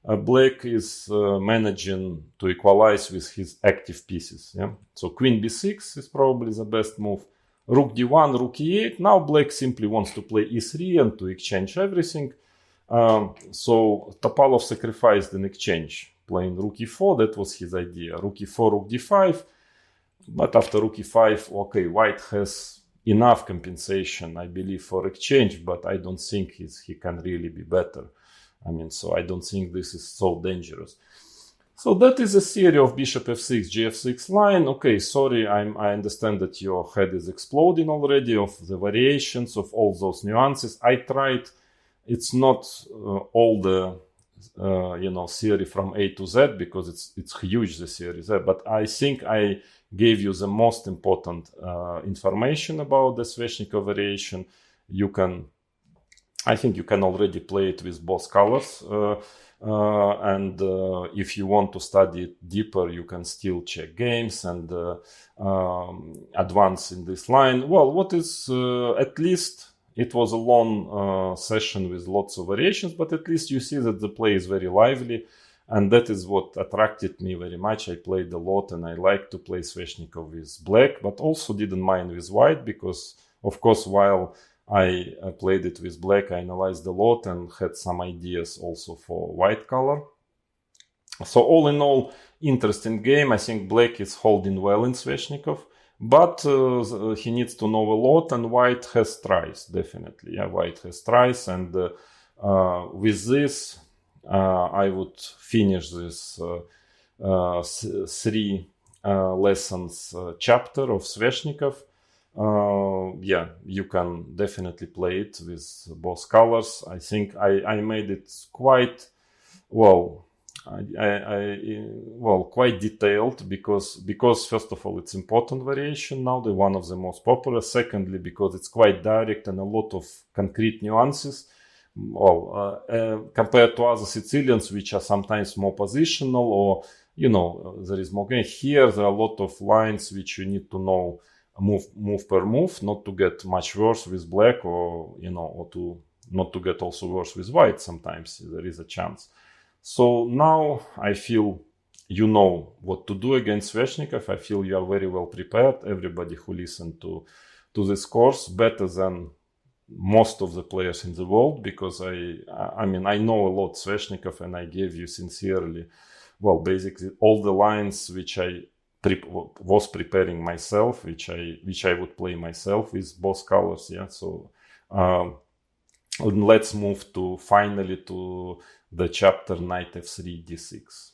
A: Black is managing to equalize with his active pieces. Yeah? So queen b6 is probably the best move. Rook d1, rook e8. Now black simply wants to play e3 and to exchange everything. So Topalov sacrificed an exchange, playing rook e4. That was his idea. Rook e4, rook d5. But after rook e5, okay, white has enough compensation, I believe, for exchange, but I don't think he can really be better. I mean, so I don't think this is so dangerous. So that is a theory of bishop f6, gf6 line. Okay, sorry, I understand that your head is exploding already of the variations of all those nuances. I tried. It's not all the theory from A to Z, because it's huge, the theory there. But I think I gave you the most important information about the Sveshnikov variation. I think you can already play it with both colors. And if you want to study it deeper, you can still check games and advance in this line. Well, what is at least it was a long session with lots of variations, but at least you see that the play is very lively, and that is what attracted me very much. I played a lot, and I like to play Sveshnikov with black, but also didn't mind with white, because, of course, while I played it with black, I analyzed a lot and had some ideas also for white color. So all in all, interesting game. I think black is holding well in Sveshnikov, but he needs to know a lot, and white has tries, definitely. Yeah, white has tries, and with this, I would finish this 3 lessons chapter of Sveshnikov. Yeah, you can definitely play it with both colors. I think I made it quite well. Quite detailed, because first of all, it's important variation now, the one of the most popular. Secondly, because it's quite direct and a lot of concrete nuances. Well, compared to other Sicilians, which are sometimes more positional, or there is more game. Here, there are a lot of lines which you need to know move per move, not to get much worse with black, or or to not to get also worse with white. Sometimes there is a chance. So now I feel you know what to do against Sveshnikov. I feel you are very well prepared. Everybody who listened to this course, better than most of the players in the world, because I mean I know a lot Sveshnikov, and I gave you sincerely, well, basically all the lines which I was preparing myself, which I would play myself with both colors. Yeah, so let's move finally to the chapter knight f3 d6.